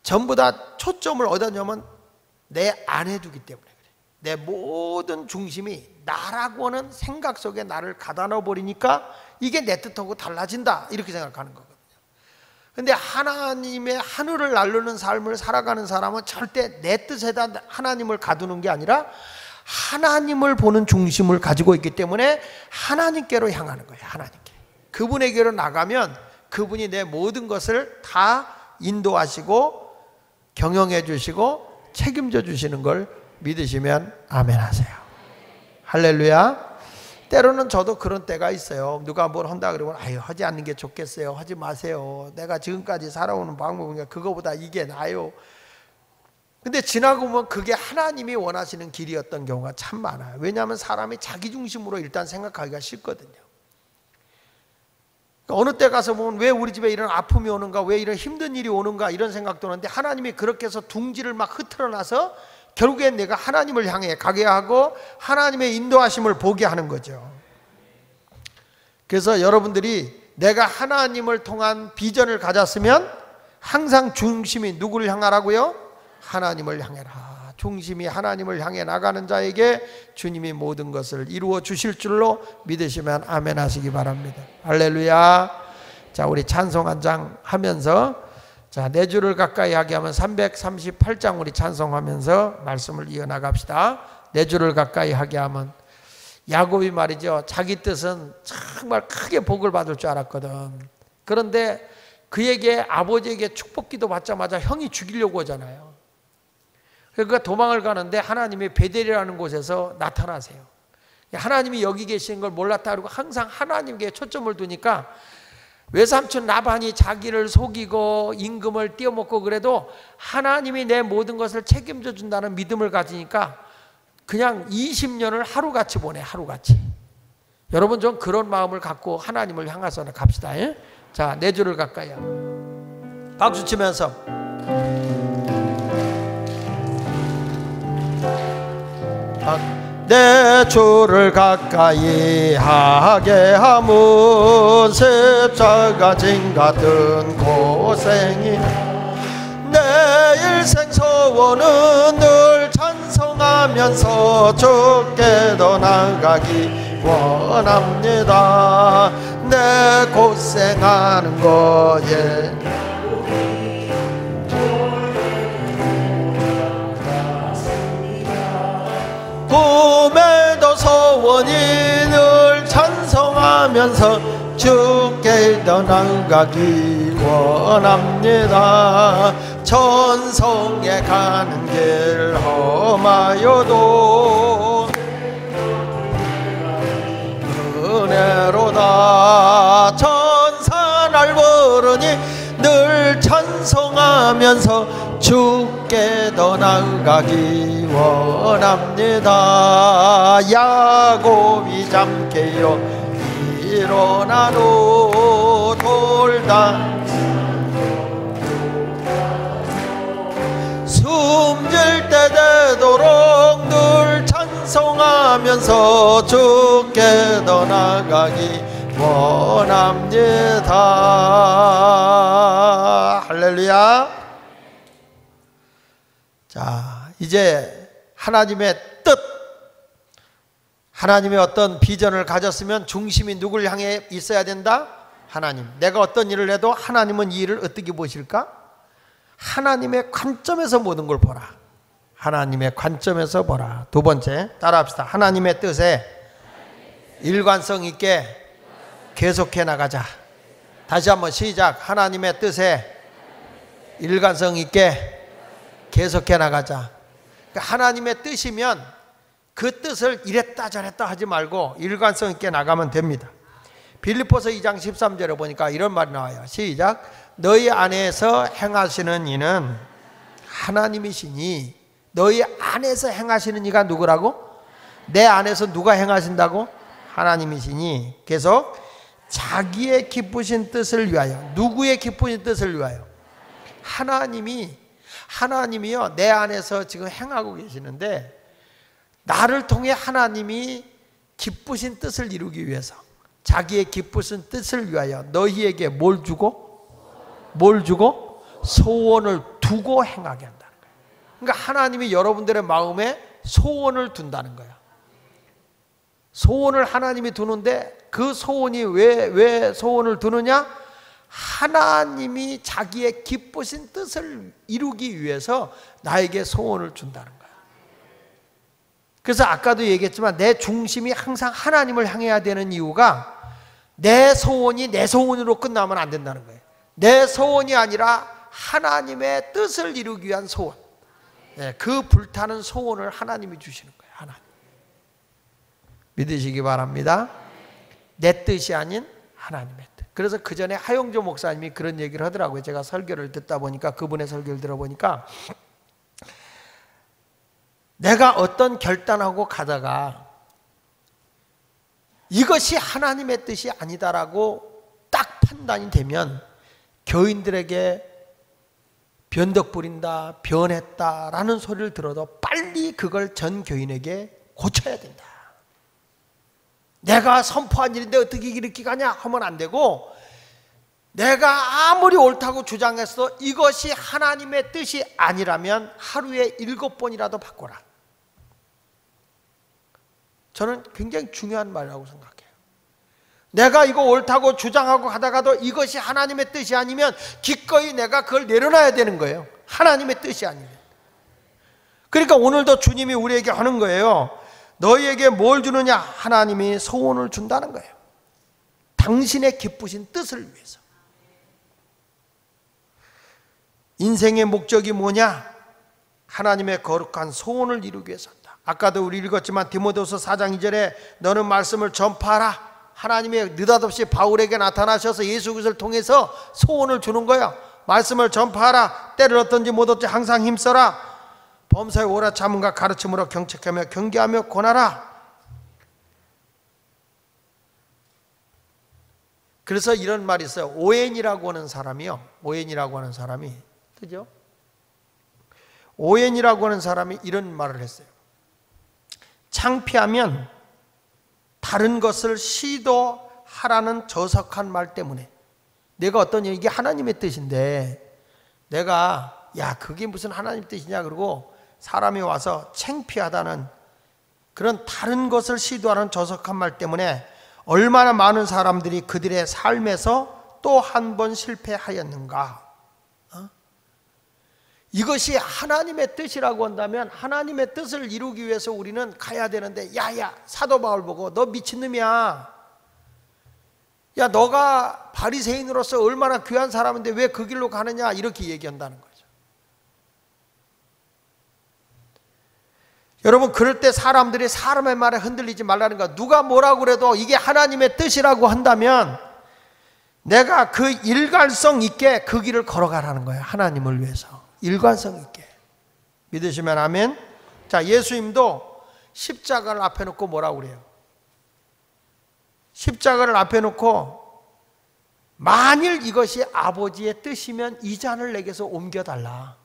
전부 다 초점을 어디다 냐면 내 안에 두기 때문에 그래요. 내 모든 중심이 나라고 하는 생각 속에 나를 가다 넣어버리니까 이게 내 뜻하고 달라진다, 이렇게 생각하는 거거든요. 근데 하나님의 하늘을 날르는 삶을 살아가는 사람은 절대 내 뜻에다 하나님을 가두는 게 아니라 하나님을 보는 중심을 가지고 있기 때문에 하나님께로 향하는 거예요. 하나님께. 그분에게로 나가면 그분이 내 모든 것을 다 인도하시고 경영해 주시고 책임져 주시는 걸 믿으시면 아멘 하세요. 할렐루야. 때로는 저도 그런 때가 있어요. 누가 뭘 한다 그러면 아유, 하지 않는 게 좋겠어요. 하지 마세요. 내가 지금까지 살아오는 방법이니까 그거보다 이게 나아요. 근데 지나고 보면 그게 하나님이 원하시는 길이었던 경우가 참 많아요. 왜냐하면 사람이 자기 중심으로 일단 생각하기가 싫거든요. 어느 때 가서 보면 왜 우리 집에 이런 아픔이 오는가, 왜 이런 힘든 일이 오는가, 이런 생각도 오는데 하나님이 그렇게 해서 둥지를 막 흐트러놔서 결국엔 내가 하나님을 향해 가게 하고 하나님의 인도하심을 보게 하는 거죠. 그래서 여러분들이 내가 하나님을 통한 비전을 가졌으면 항상 중심이 누구를 향하라고요? 하나님을 향해라. 중심이 하나님을 향해 나가는 자에게 주님이 모든 것을 이루어 주실 줄로 믿으시면 아멘 하시기 바랍니다. 할렐루야. 자, 우리 찬송 한 장 하면서, 자, 내 주를 가까이 하게 하면 338장 우리 찬송하면서 말씀을 이어나갑시다. 내 주를 가까이 하게 하면, 야곱이 말이죠, 자기 뜻은 정말 크게 복을 받을 줄 알았거든. 그런데 그에게, 아버지에게 축복기도 받자마자 형이 죽이려고 하잖아요. 그러니까 도망을 가는데 하나님이 베델이라는 곳에서 나타나세요. 하나님이 여기 계시는 걸 몰랐다 그러고 항상 하나님께 초점을 두니까, 외삼촌 라반이 자기를 속이고 임금을 띄어먹고 그래도 하나님이 내 모든 것을 책임져 준다는 믿음을 가지니까 그냥 20년을 하루같이 보내, 하루같이. 여러분 좀 그런 마음을 갖고 하나님을 향해서 갑시다. 예? 자, 내 주를 가까이 하고 박수 치면서 내 주를 가까이 하게 하면 십자가 진 같은 고생이, 내 일생 소원은 늘 찬송하면서 주께 더 나가기 원합니다. 내 고생하는 거에 꿈에도 소원이 늘 찬송하면서 주께 더 나가기 원합니다. 천성에 가는 길 험하여도 은혜로다. 천사 날 부르니 늘 찬송하면서 주께 더 나가기 원합니다. 야곱이 잠깨어 일어나도 돌다 숨질 때 되도록 늘 찬송하면서 주께 더 나가기 원합니다. 할렐루야. 자, 이제 하나님의 뜻, 하나님의 어떤 비전을 가졌으면 중심이 누굴 향해 있어야 된다? 하나님. 내가 어떤 일을 해도 하나님은 이 일을 어떻게 보실까? 하나님의 관점에서 모든 걸 보라. 하나님의 관점에서 보라. 두 번째, 따라합시다. 하나님의 뜻에 일관성 있게 계속해 나가자. 다시 한번 시작. 하나님의 뜻에 일관성 있게 계속해 나가자. 그러니까 하나님의 뜻이면 그 뜻을 이랬다 저랬다 하지 말고 일관성 있게 나가면 됩니다. 빌립보서 2장 13절에 보니까 이런 말이 나와요. 시작. 너희 안에서 행하시는 이는 하나님이시니. 너희 안에서 행하시는 이가 누구라고? 내 안에서 누가 행하신다고? 하나님이시니. 계속 자기의 기쁘신 뜻을 위하여. 누구의 기쁘신 뜻을 위하여? 하나님이요 내 안에서 지금 행하고 계시는데, 나를 통해 하나님이 기쁘신 뜻을 이루기 위해서, 자기의 기쁘신 뜻을 위하여 너희에게 뭘 주고? 뭘 주고? 소원을 두고 행하게 한다는 거예요. 그러니까 하나님이 여러분들의 마음에 소원을 둔다는 거예요. 소원을 하나님이 두는데, 그 소원이 왜 소원을 두느냐? 하나님이 자기의 기쁘신 뜻을 이루기 위해서 나에게 소원을 준다는 거예요. 그래서 아까도 얘기했지만 내 중심이 항상 하나님을 향해야 되는 이유가, 내 소원이 내 소원으로 끝나면 안 된다는 거예요. 내 소원이 아니라 하나님의 뜻을 이루기 위한 소원. 그 불타는 소원을 하나님이 주시는 거예요. 하나님. 믿으시기 바랍니다. 내 뜻이 아닌 하나님의 뜻. 그래서 그 전에 하용조 목사님이 그런 얘기를 하더라고요. 제가 설교를 듣다 보니까, 그분의 설교를 들어보니까, 내가 어떤 결단하고 가다가 이것이 하나님의 뜻이 아니다라고 딱 판단이 되면 교인들에게 변덕 부린다, 변했다라는 소리를 들어도 빨리 그걸 전 교인에게 고쳐야 된다. 내가 선포한 일인데 어떻게 이렇게 가냐 하면 안 되고, 내가 아무리 옳다고 주장했어도 이것이 하나님의 뜻이 아니라면 하루에 7번이라도 바꿔라. 저는 굉장히 중요한 말이라고 생각해요. 내가 이거 옳다고 주장하고 가다가도 이것이 하나님의 뜻이 아니면 기꺼이 내가 그걸 내려놔야 되는 거예요. 하나님의 뜻이 아니면. 그러니까 오늘도 주님이 우리에게 하는 거예요. 너희에게 뭘 주느냐? 하나님이 소원을 준다는 거예요. 당신의 기쁘신 뜻을 위해서. 인생의 목적이 뭐냐? 하나님의 거룩한 소원을 이루기 위해서다. 아까도 우리 읽었지만 디모데후서 4장 2절에 너는 말씀을 전파하라. 하나님의 느닷없이 바울에게 나타나셔서 예수 그리스도를 통해서 소원을 주는 거예요. 말씀을 전파하라. 때를 얻든지 못 얻든지 항상 힘써라. 범사에 오라 참음과 가르침으로 경책하며 경계하며 권하라. 그래서 이런 말이 있어요. 오웬이라고 하는 사람이요. 오웬이라고 하는 사람이, 그죠? 오웬이라고 하는 사람이 이런 말을 했어요. 창피하면 다른 것을 시도하라는 저속한 말 때문에, 내가 어떤 이게 하나님의 뜻인데 내가 야 그게 무슨 하나님 뜻이냐 그러고 사람이 와서 창피하다는 그런 다른 것을 시도하는 저속한 말 때문에 얼마나 많은 사람들이 그들의 삶에서 또 한 번 실패하였는가. 이것이 하나님의 뜻이라고 한다면 하나님의 뜻을 이루기 위해서 우리는 가야 되는데, 야야 사도 바울 보고 너 미친놈이야, 야 너가 바리새인으로서 얼마나 귀한 사람인데 왜 그 길로 가느냐, 이렇게 얘기한다는 거죠. 여러분, 그럴 때 사람들이 사람의 말에 흔들리지 말라는 거. 누가 뭐라고 그래도 이게 하나님의 뜻이라고 한다면 내가 그 일관성 있게 그 길을 걸어가라는 거예요. 하나님을 위해서 일관성 있게. 믿으시면 아멘. 자, 예수님도 십자가를 앞에 놓고 뭐라고 그래요? 십자가를 앞에 놓고 만일 이것이 아버지의 뜻이면 이 잔을 내게서 옮겨달라.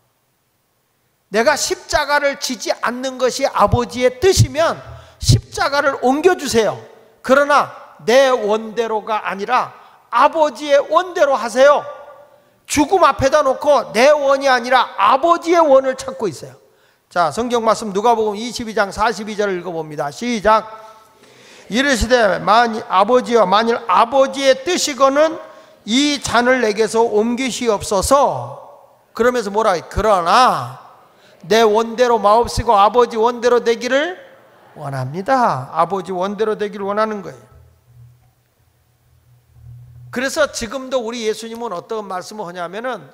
내가 십자가를 지지 않는 것이 아버지의 뜻이면 십자가를 옮겨주세요. 그러나 내 원대로가 아니라 아버지의 원대로 하세요. 죽음 앞에다 놓고 내 원이 아니라 아버지의 원을 찾고 있어요. 자, 성경 말씀 누가복음 22장 42절을 읽어봅니다. 시작. 이르시되 만일 아버지의 뜻이거는 이 잔을 내게서 옮기시옵소서. 그러면서 뭐라 해? 그러나 내 원대로 마옵시고 아버지 원대로 되기를 원합니다. 아버지 원대로 되기를 원하는 거예요. 그래서 지금도 우리 예수님은 어떤 말씀을 하냐면은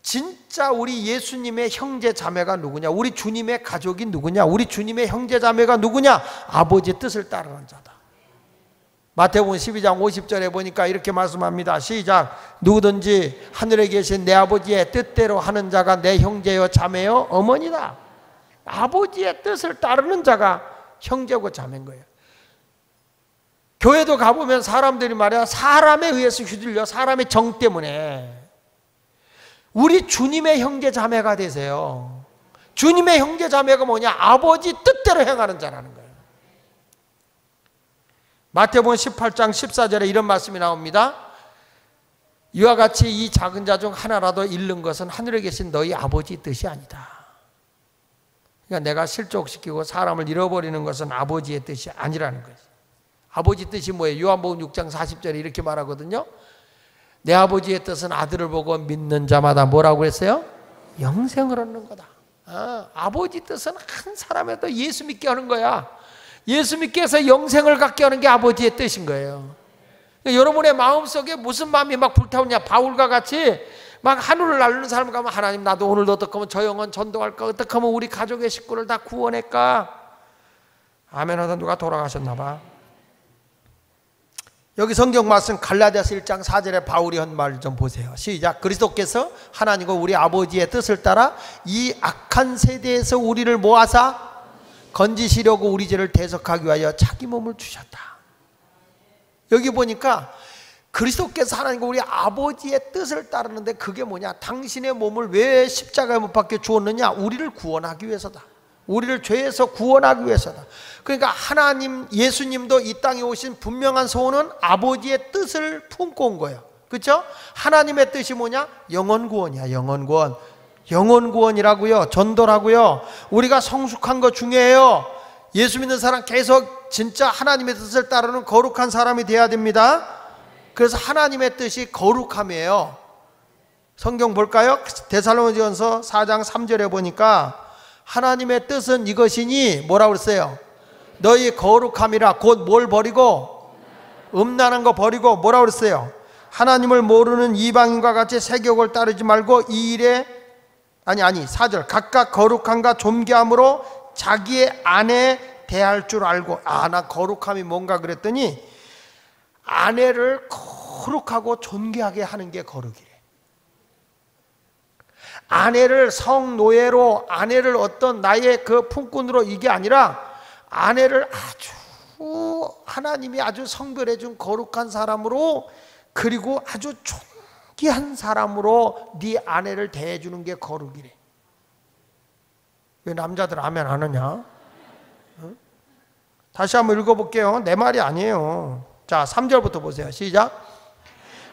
진짜 우리 예수님의 형제 자매가 누구냐, 우리 주님의 가족이 누구냐, 우리 주님의 형제 자매가 누구냐? 아버지의 뜻을 따르는 자다. 마태복음 12장 50절에 보니까 이렇게 말씀합니다. 시작. 누구든지 하늘에 계신 내 아버지의 뜻대로 하는 자가 내 형제요 자매요 어머니다. 아버지의 뜻을 따르는 자가 형제고 자매인 거예요. 교회도 가보면 사람들이 말이야 사람에 의해서 휘둘려, 사람의 정 때문에. 우리 주님의 형제 자매가 되세요. 주님의 형제 자매가 뭐냐? 아버지 뜻대로 행하는 자라는 거예요. 마태복음 18장 14절에 이런 말씀이 나옵니다. 이와 같이 이 작은 자 중 하나라도 잃는 것은 하늘에 계신 너희 아버지 뜻이 아니다. 그러니까 내가 실족시키고 사람을 잃어버리는 것은 아버지의 뜻이 아니라는 거예요. 아버지 뜻이 뭐예요? 요한복음 6장 40절에 이렇게 말하거든요. 내 아버지의 뜻은 아들을 보고 믿는 자마다 뭐라고 했어요? 영생을 얻는 거다. 아버지 뜻은 한 사람에도 예수 믿게 하는 거야. 예수 믿게 해서 영생을 갖게 하는 게 아버지의 뜻인 거예요. 그러니까 여러분의 마음속에 무슨 마음이 막 불타오냐? 바울과 같이 막 하늘을 날르는 사람 가면 하나님 나도 오늘도 어떻게 하면 저 영혼 전도할까? 어떻게 하면 우리 가족의 식구를 다 구원할까? 아멘 하다 누가 돌아가셨나 봐. 여기 성경 말씀 갈라디아서 1장 4절에 바울이 한 말 좀 보세요. 시작. 그리스도께서 하나님과 우리 아버지의 뜻을 따라 이 악한 세대에서 우리를 모아사 건지시려고 우리 죄를 대속하기 위하여 자기 몸을 주셨다. 여기 보니까 그리스도께서 하나님과 우리 아버지의 뜻을 따르는데 그게 뭐냐? 당신의 몸을 왜 십자가에 못 박혀 주었느냐? 우리를 구원하기 위해서다. 우리를 죄에서 구원하기 위해서다. 그러니까 하나님, 예수님도 이 땅에 오신 분명한 소원은 아버지의 뜻을 품고 온 거예요. 그렇죠? 하나님의 뜻이 뭐냐? 영혼 구원이야. 영혼 구원. 영혼 구원이라고요. 전도라고요. 우리가 성숙한 거 중요해요. 예수 믿는 사람 계속 진짜 하나님의 뜻을 따르는 거룩한 사람이 돼야 됩니다. 그래서 하나님의 뜻이 거룩함이에요. 성경 볼까요? 데살로니가전서 4장 3절에 보니까 하나님의 뜻은 이것이니 뭐라고 그랬어요? 너희 거룩함이라. 곧 뭘 버리고? 음란한 거 버리고 뭐라고 그랬어요? 하나님을 모르는 이방인과 같이 세격을 따르지 말고 이 일에 4절 각각 거룩함과 존귀함으로 자기의 아내 대할 줄 알고. 나 거룩함이 뭔가 그랬더니 아내를 거룩하고 존귀하게 하는 게 거룩이래. 아내를 성노예로, 아내를 어떤 나의 그 품꾼으로, 이게 아니라 아내를 아주 하나님이 아주 성별해 준 거룩한 사람으로, 그리고 아주 존귀한 사람으로 네 아내를 대해주는 게 거룩이래. 왜 남자들 아멘 안 하냐? 다시 한번 읽어볼게요. 내 말이 아니에요. 자, 3절부터 보세요. 시작.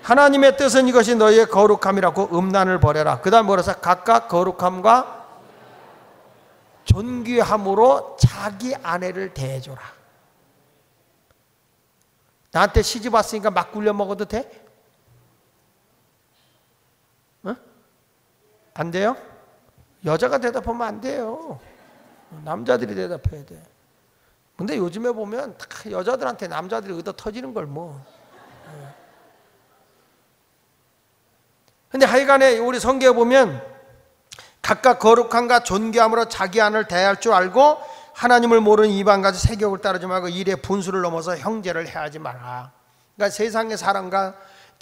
하나님의 뜻은 이것이 너희의 거룩함이라고 음란을 버려라. 그 다음 뭐라서? 각각 거룩함과 존귀함으로 자기 아내를 대해줘라. 나한테 시집 왔으니까 막 굴려 먹어도 돼? 안 돼요? 여자가 대답하면 안 돼요. 남자들이 대답해야 돼. 근데 요즘에 보면 다 여자들한테 남자들이 얻어 터지는 걸 뭐. 근데 하여간에 우리 성경에 보면 각각 거룩함과 존귀함으로 자기 안을 대할 줄 알고 하나님을 모르는 이방까지 세격을 따르지 말고 일의 분수를 넘어서 형제를 해하지 마라. 그러니까 세상의 사람과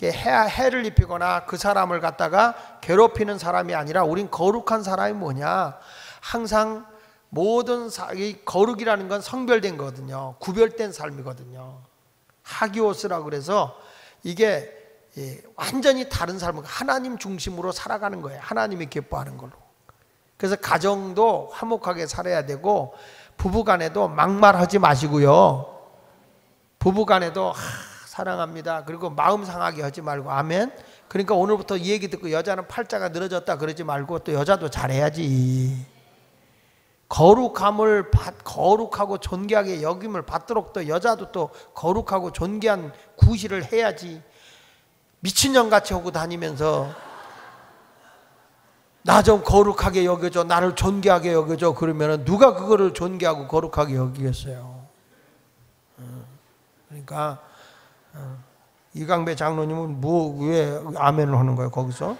해를 입히거나 그 사람을 갖다가 괴롭히는 사람이 아니라 우린 거룩한 사람이 뭐냐? 항상 모든 이 거룩이라는 건 성별된 거거든요. 구별된 삶이거든요. 하기오스라고 그래서 이게 완전히 다른 삶을 하나님 중심으로 살아가는 거예요. 하나님이 기뻐하는 걸로. 그래서 가정도 화목하게 살아야 되고 부부간에도 막말하지 마시고요. 부부간에도 사랑합니다. 그리고 마음 상하게 하지 말고. 아멘. 그러니까 오늘부터 이 얘기 듣고 여자는 팔자가 늘어졌다 그러지 말고 또 여자도 잘해야지. 거룩하고 존귀하게 여김을 받도록 또 여자도 또 거룩하고 존귀한 구실을 해야지. 미친년같이 하고 다니면서 나 좀 거룩하게 여겨줘, 나를 존귀하게 여겨줘 그러면 누가 그거를 존귀하고 거룩하게 여기겠어요. 그러니까 이강배 장로님은 왜 아멘을 하는 거예요 거기서?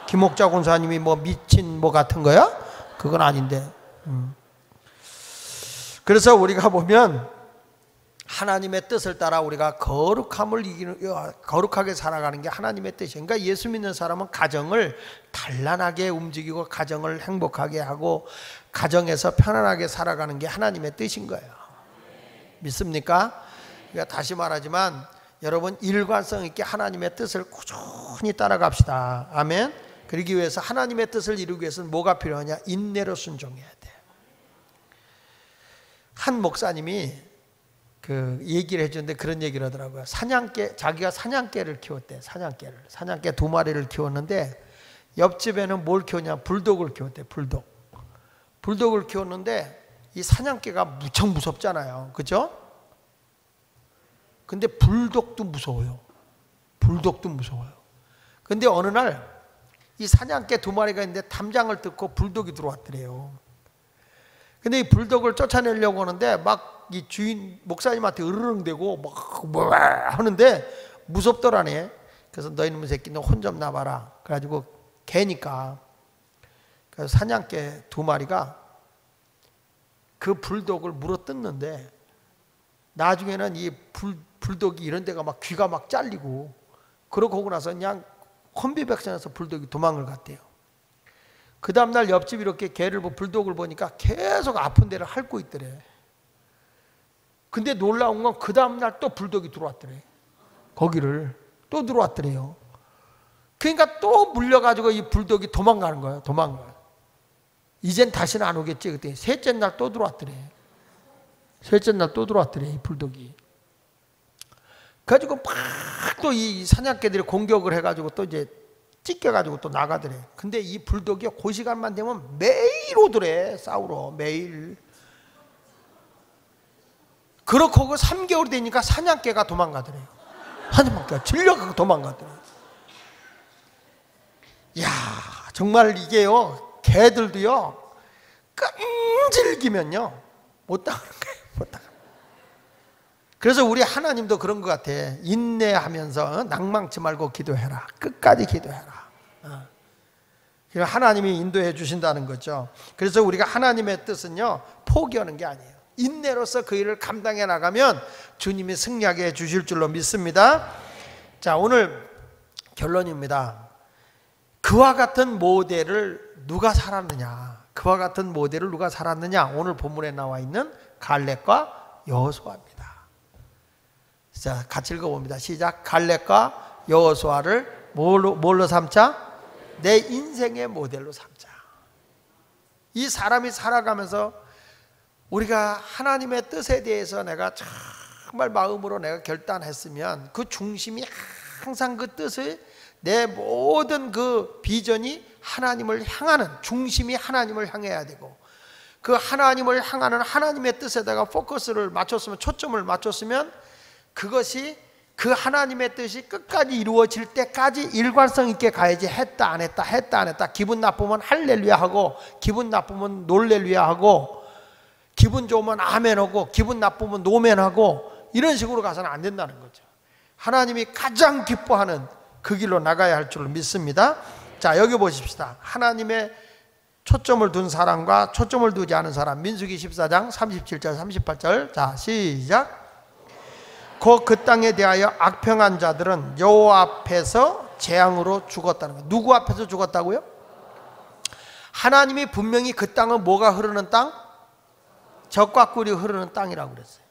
김옥자 권사님이 뭐 미친 뭐 같은 거야? 그건 아닌데. 그래서 우리가 보면 하나님의 뜻을 따라 우리가 거룩하게 살아가는 게 하나님의 뜻이에요. 그러니까 예수 믿는 사람은 가정을 단란하게 움직이고 가정을 행복하게 하고 가정에서 편안하게 살아가는 게 하나님의 뜻인 거예요. 믿습니까? 그러니까 다시 말하지만 여러분 일관성 있게 하나님의 뜻을 꾸준히 따라갑시다. 아멘. 그러기 위해서 하나님의 뜻을 이루기 위해서는 뭐가 필요하냐? 인내로 순종해야 돼. 한 목사님이 그 얘기를 해주는데 그런 얘기를 하더라고요. 자기가 사냥개를 키웠대. 사냥개 2마리를 키웠는데 옆집에는 뭘 키웠냐? 불독을 키웠대. 불독을 키웠는데 이 사냥개가 무척 무섭잖아요. 그죠? 근데 불독도 무서워요. 근데 어느 날 이 사냥개 2마리가 있는데 담장을 뜯고 불독이 들어왔더래요. 근데 이 불독을 쫓아내려고 하는데 막 이 주인 목사님한테 으르렁대고 막 하는데 무섭더라네. 그래서 너희 놈의 새끼 너 혼 좀 나봐라. 그래가지고 개니까 그래서 사냥개 2마리가 그 불독을 물어뜯는데 나중에는 이 불독이 이런 데가 막 귀가 막 잘리고 그러고 오고 나서 그냥 혼비백산해서 불독이 도망을 갔대요. 그 다음날 옆집 이렇게 개를 불독을 보니까 계속 아픈 데를 핥고 있더래. 근데 놀라운 건 그 다음날 또 불독이 들어왔더래. 거기를 또 들어왔더래요. 그러니까 또 물려가지고 이 불독이 도망가는 거예요. 이젠 다시는 안 오겠지. 그때 셋째 날 또 들어왔더래. 이 불독이. 그래가지고 막 또 이 사냥개들이 공격을 해가지고 또 이제 찢겨가지고 또 나가더래. 근데 이 불독이 그 시간만 되면 매일 오더래. 싸우러 매일. 그렇고 그 3개월이 되니까 사냥개가 도망가더래. 사냥개가 질려가고 도망가더래. 이야 정말 이게요 개들도요 끈질기면요 못 당하는 거예요. 못 당하는 거예요. 그래서 우리 하나님도 그런 것 같아. 인내하면서 낭망치 말고 기도해라. 끝까지 기도해라. 하나님이 인도해 주신다는 거죠. 그래서 우리가 하나님의 뜻은요 포기하는 게 아니에요. 인내로서 그 일을 감당해 나가면 주님이 승리하게 해 주실 줄로 믿습니다. 자, 오늘 결론입니다. 그와 같은 모델을 누가 살았느냐? 그와 같은 모델을 누가 살았느냐? 오늘 본문에 나와 있는 갈렙과 여호수아입니다. 자, 같이 읽어봅니다. 시작. 갈렙과 여호수아를 뭘로 삼자? 내 인생의 모델로 삼자. 이 사람이 살아가면서 우리가 하나님의 뜻에 대해서 내가 정말 마음으로 내가 결단했으면 그 중심이 항상 그 뜻을 내 모든 그 비전이 하나님을 향하는, 중심이 하나님을 향해야 되고, 그 하나님을 향하는 하나님의 뜻에다가 포커스를 맞췄으면, 초점을 맞췄으면 그것이 그 하나님의 뜻이 끝까지 이루어질 때까지 일관성 있게 가야지. 했다 안 했다, 했다 안 했다, 기분 나쁘면 할렐루야 하고, 기분 나쁘면 놀렐루야 하고, 기분 좋으면 아멘 하고, 기분 나쁘면 노멘 하고, 이런 식으로 가서는 안 된다는 거죠. 하나님이 가장 기뻐하는 그 길로 나가야 할 줄 믿습니다. 자, 여기 보십시다. 하나님의 초점을 둔 사람과 초점을 두지 않은 사람. 민수기 14장 37절 38절. 자, 시작. 곧 그 땅에 대하여 악평한 자들은 여호와 앞에서 재앙으로 죽었다는 거예요. 누구 앞에서 죽었다고요? 하나님이 분명히 그 땅은 뭐가 흐르는 땅? 젖과 꿀이 흐르는 땅이라고 그랬어요.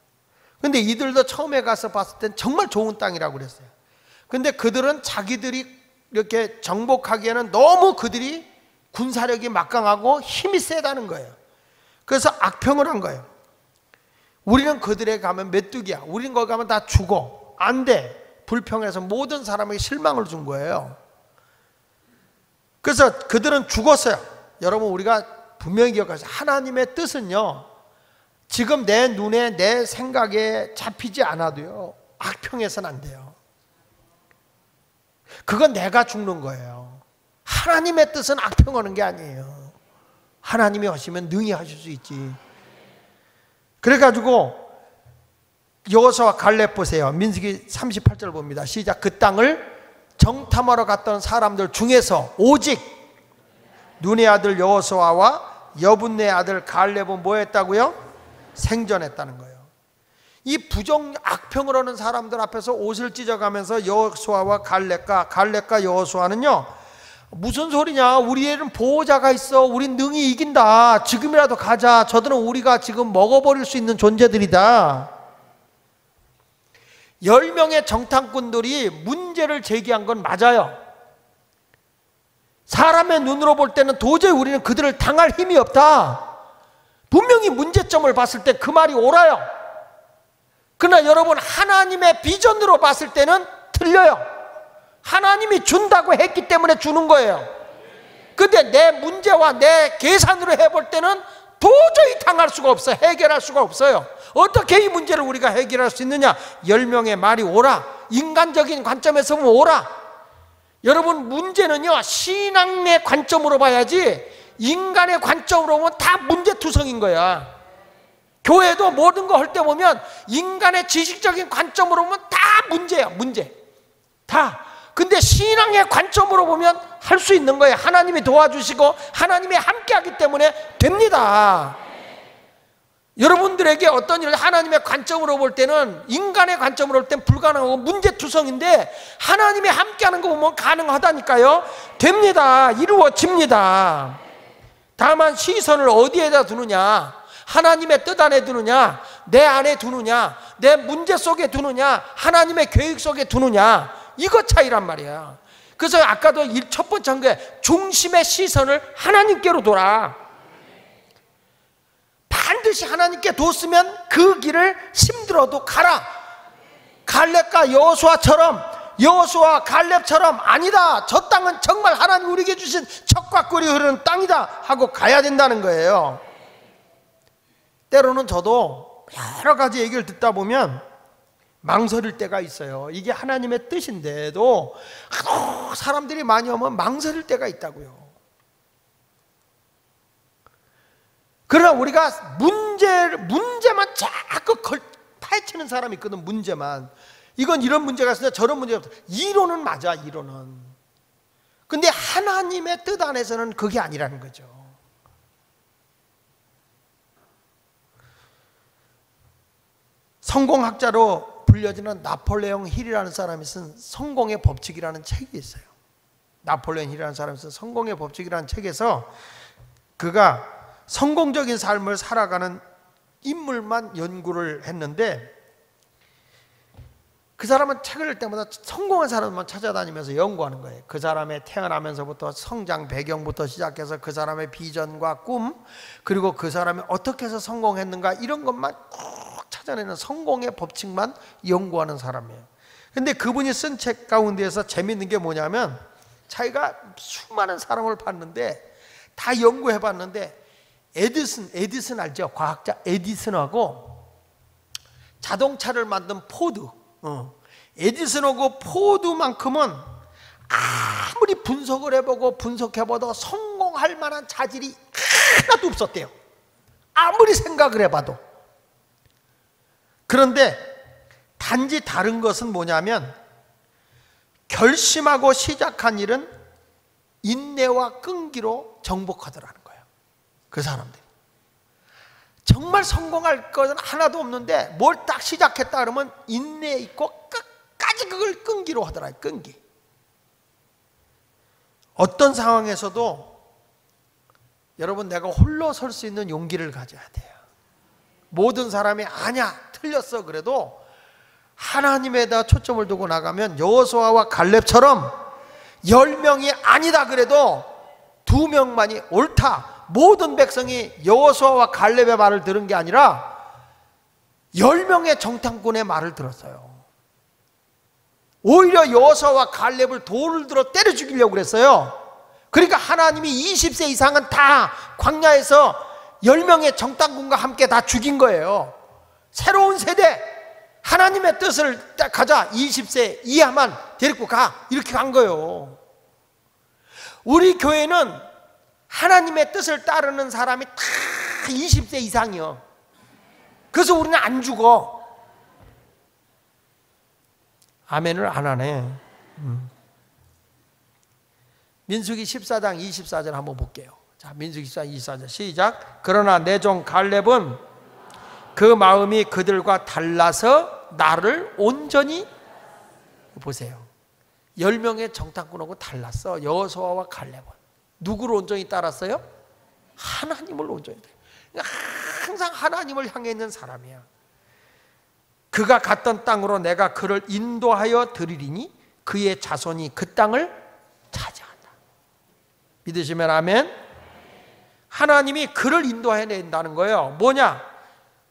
근데 이들도 처음에 가서 봤을 땐 정말 좋은 땅이라고 그랬어요. 근데 그들은 자기들이 이렇게 정복하기에는 너무 그들이 군사력이 막강하고 힘이 세다는 거예요. 그래서 악평을 한 거예요. 우리는 그들에 가면 메뚜기야. 우리는 거기 가면 다 죽어. 안 돼. 불평해서 모든 사람에게 실망을 준 거예요. 그래서 그들은 죽었어요. 여러분, 우리가 분명히 기억하세요. 하나님의 뜻은요, 지금 내 눈에 내 생각에 잡히지 않아도요 악평해서는 안 돼요. 그건 내가 죽는 거예요. 하나님의 뜻은 악평하는 게 아니에요. 하나님이 하시면 능히 하실 수 있지. 그래가지고 여호수아와 갈렙 보세요. 민수기 38절 봅니다. 시작. 그 땅을 정탐하러 갔던 사람들 중에서 오직 눈의 아들 여호수아와 여분네 아들 갈렙은 뭐 했다고요? 생존했다는 거예요. 이 부정 악평을 하는 사람들 앞에서 옷을 찢어가면서 여호수아와 갈렙과 여호수아는요, 무슨 소리냐, 우리에는 보호자가 있어, 우린 능히 이긴다, 지금이라도 가자, 저들은 우리가 지금 먹어버릴 수 있는 존재들이다. 10명의 정탐꾼들이 문제를 제기한 건 맞아요. 사람의 눈으로 볼 때는 도저히 우리는 그들을 당할 힘이 없다. 분명히 문제점을 봤을 때 그 말이 옳아요. 그러나 여러분, 하나님의 비전으로 봤을 때는 틀려요. 하나님이 준다고 했기 때문에 주는 거예요. 근데 내 문제와 내 계산으로 해볼 때는 도저히 당할 수가 없어요. 해결할 수가 없어요. 어떻게 이 문제를 우리가 해결할 수 있느냐? 10명의 말이 옳아. 인간적인 관점에서 보면 옳아. 여러분, 문제는요 신앙의 관점으로 봐야지 인간의 관점으로 보면 다 문제투성인 거야. 교회도 모든 거 할 때 보면 인간의 지식적인 관점으로 보면 다 문제야. 문제 다. 근데 신앙의 관점으로 보면 할 수 있는 거예요. 하나님이 도와주시고 하나님이 함께하기 때문에 됩니다. 여러분들에게 어떤 일을 하나님의 관점으로 볼 때는, 인간의 관점으로 볼 때는 불가능하고 문제투성인데 하나님이 함께하는 거 보면 가능하다니까요. 됩니다. 이루어집니다. 다만 시선을 어디에다 두느냐, 하나님의 뜻 안에 두느냐, 내 안에 두느냐, 내 문제 속에 두느냐, 하나님의 계획 속에 두느냐, 이거 차이란 말이야. 그래서 아까도 첫 번째 한 게 중심의 시선을 하나님께로 둬라. 반드시 하나님께 뒀으면 그 길을 힘들어도 가라. 갈렙과 여호수아처럼, 여호수아 갈렙처럼 아니다, 저 땅은 정말 하나님 우리에게 주신 젖과 꿀이 흐르는 땅이다 하고 가야 된다는 거예요. 때로는 저도 여러 가지 얘기를 듣다 보면 망설일 때가 있어요. 이게 하나님의 뜻인데도 사람들이 많이 오면 망설일 때가 있다고요. 그러나 우리가 문제만 자꾸 파헤치는 사람이 있거든. 문제만. 이건 이런 문제가 있으나 저런 문제가 없어. 이론은 맞아, 이론은. 근데 하나님의 뜻 안에서는 그게 아니라는 거죠. 성공학자로 불려지는 나폴레옹 힐이라는 사람이 쓴 성공의 법칙이라는 책이 있어요. 나폴레옹 힐이라는 사람이 쓴 성공의 법칙이라는 책에서 그가 성공적인 삶을 살아가는 인물만 연구를 했는데, 그 사람은 책을 읽을 때마다 성공한 사람만 찾아다니면서 연구하는 거예요. 그 사람의 태어나면서부터 성장 배경부터 시작해서 그 사람의 비전과 꿈, 그리고 그 사람이 어떻게 해서 성공했는가, 이런 것만 꼭 찾아내는 성공의 법칙만 연구하는 사람이에요. 근데 그분이 쓴 책 가운데에서 재밌는 게 뭐냐면, 자기가 수많은 사람을 봤는데 다 연구해 봤는데, 에디슨 알죠? 과학자 에디슨하고 자동차를 만든 포드, 에디슨하고 포드만큼은 아무리 분석을 해보고 분석해봐도 성공할 만한 자질이 하나도 없었대요. 아무리 생각을 해봐도. 그런데 단지 다른 것은 뭐냐면, 결심하고 시작한 일은 인내와 끈기로 정복하더라는 거예요. 그 사람들이 정말 성공할 것은 하나도 없는데 뭘 딱 시작했다 그러면 인내 있고 끝까지 그걸 끈기로 하더라. 끈기. 어떤 상황에서도 여러분, 내가 홀로 설 수 있는 용기를 가져야 돼요. 모든 사람이 아니야 틀렸어 그래도 하나님에다 초점을 두고 나가면 여호수아와 갈렙처럼 10명이 아니다 그래도 2명만이 옳다, 모든 백성이 여호수아와 갈렙의 말을 들은 게 아니라 10명의 정탐꾼의 말을 들었어요. 오히려 여호수아와 갈렙을 돌을 들어 때려 죽이려고 그랬어요. 그러니까 하나님이 20세 이상은 다 광야에서 10명의 정탐꾼과 함께 다 죽인 거예요. 새로운 세대, 하나님의 뜻을 딱 가자, 20세 이하만 데리고 가, 이렇게 간 거예요. 우리 교회는 하나님의 뜻을 따르는 사람이 다 20세 이상이요. 그래서 우리는 안 죽어. 아멘을 안 하네. 민수기 14장 24절 한번 볼게요. 자, 민수기 14장 24절 시작. 그러나 내 종 갈렙은 그 마음이 그들과 달라서 나를 온전히, 보세요, 10명의 정탐꾼하고 달랐어. 여호수아와 갈렙은 누구를 온전히 따랐어요? 하나님을 온전히 따랐어요. 그러니까 항상 하나님을 향해 있는 사람이야. 그가 갔던 땅으로 내가 그를 인도하여 드리리니 그의 자손이 그 땅을 차지한다. 믿으시면 아멘. 하나님이 그를 인도해 낸다는 거예요. 뭐냐?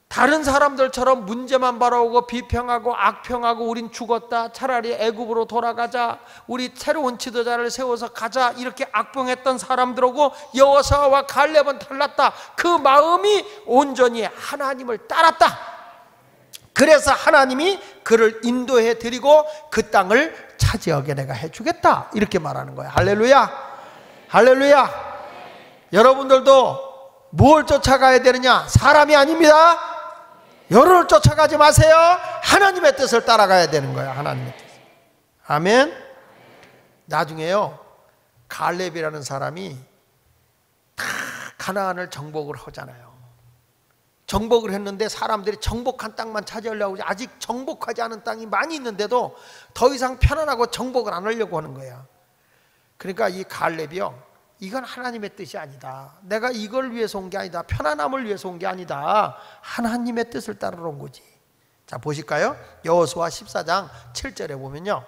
다른 사람들처럼 문제만 바라오고 비평하고 악평하고 우린 죽었다, 차라리 애굽으로 돌아가자, 우리 새로운 지도자를 세워서 가자, 이렇게 악평했던 사람들하고 여호수아와 갈렙은 달랐다. 그 마음이 온전히 하나님을 따랐다. 그래서 하나님이 그를 인도해 드리고 그 땅을 차지하게 내가 해주겠다, 이렇게 말하는 거예요. 할렐루야, 할렐루야. 여러분들도 뭘 쫓아가야 되느냐? 사람이 아닙니다. 여론을 쫓아가지 마세요. 하나님의 뜻을 따라가야 되는 거예요. 하나님의 뜻. 아멘. 나중에요, 갈렙이라는 사람이 다 가나안을 정복을 하잖아요. 정복을 했는데 사람들이 정복한 땅만 차지하려고, 아직 정복하지 않은 땅이 많이 있는데도 더 이상 편안하고 정복을 안 하려고 하는 거야. 그러니까 이 갈렙이요, 이건 하나님의 뜻이 아니다. 내가 이걸 위해서 온 게 아니다. 편안함을 위해서 온 게 아니다. 하나님의 뜻을 따르러 온 거지. 자, 보실까요? 여호수아 14장 7절에 보면요,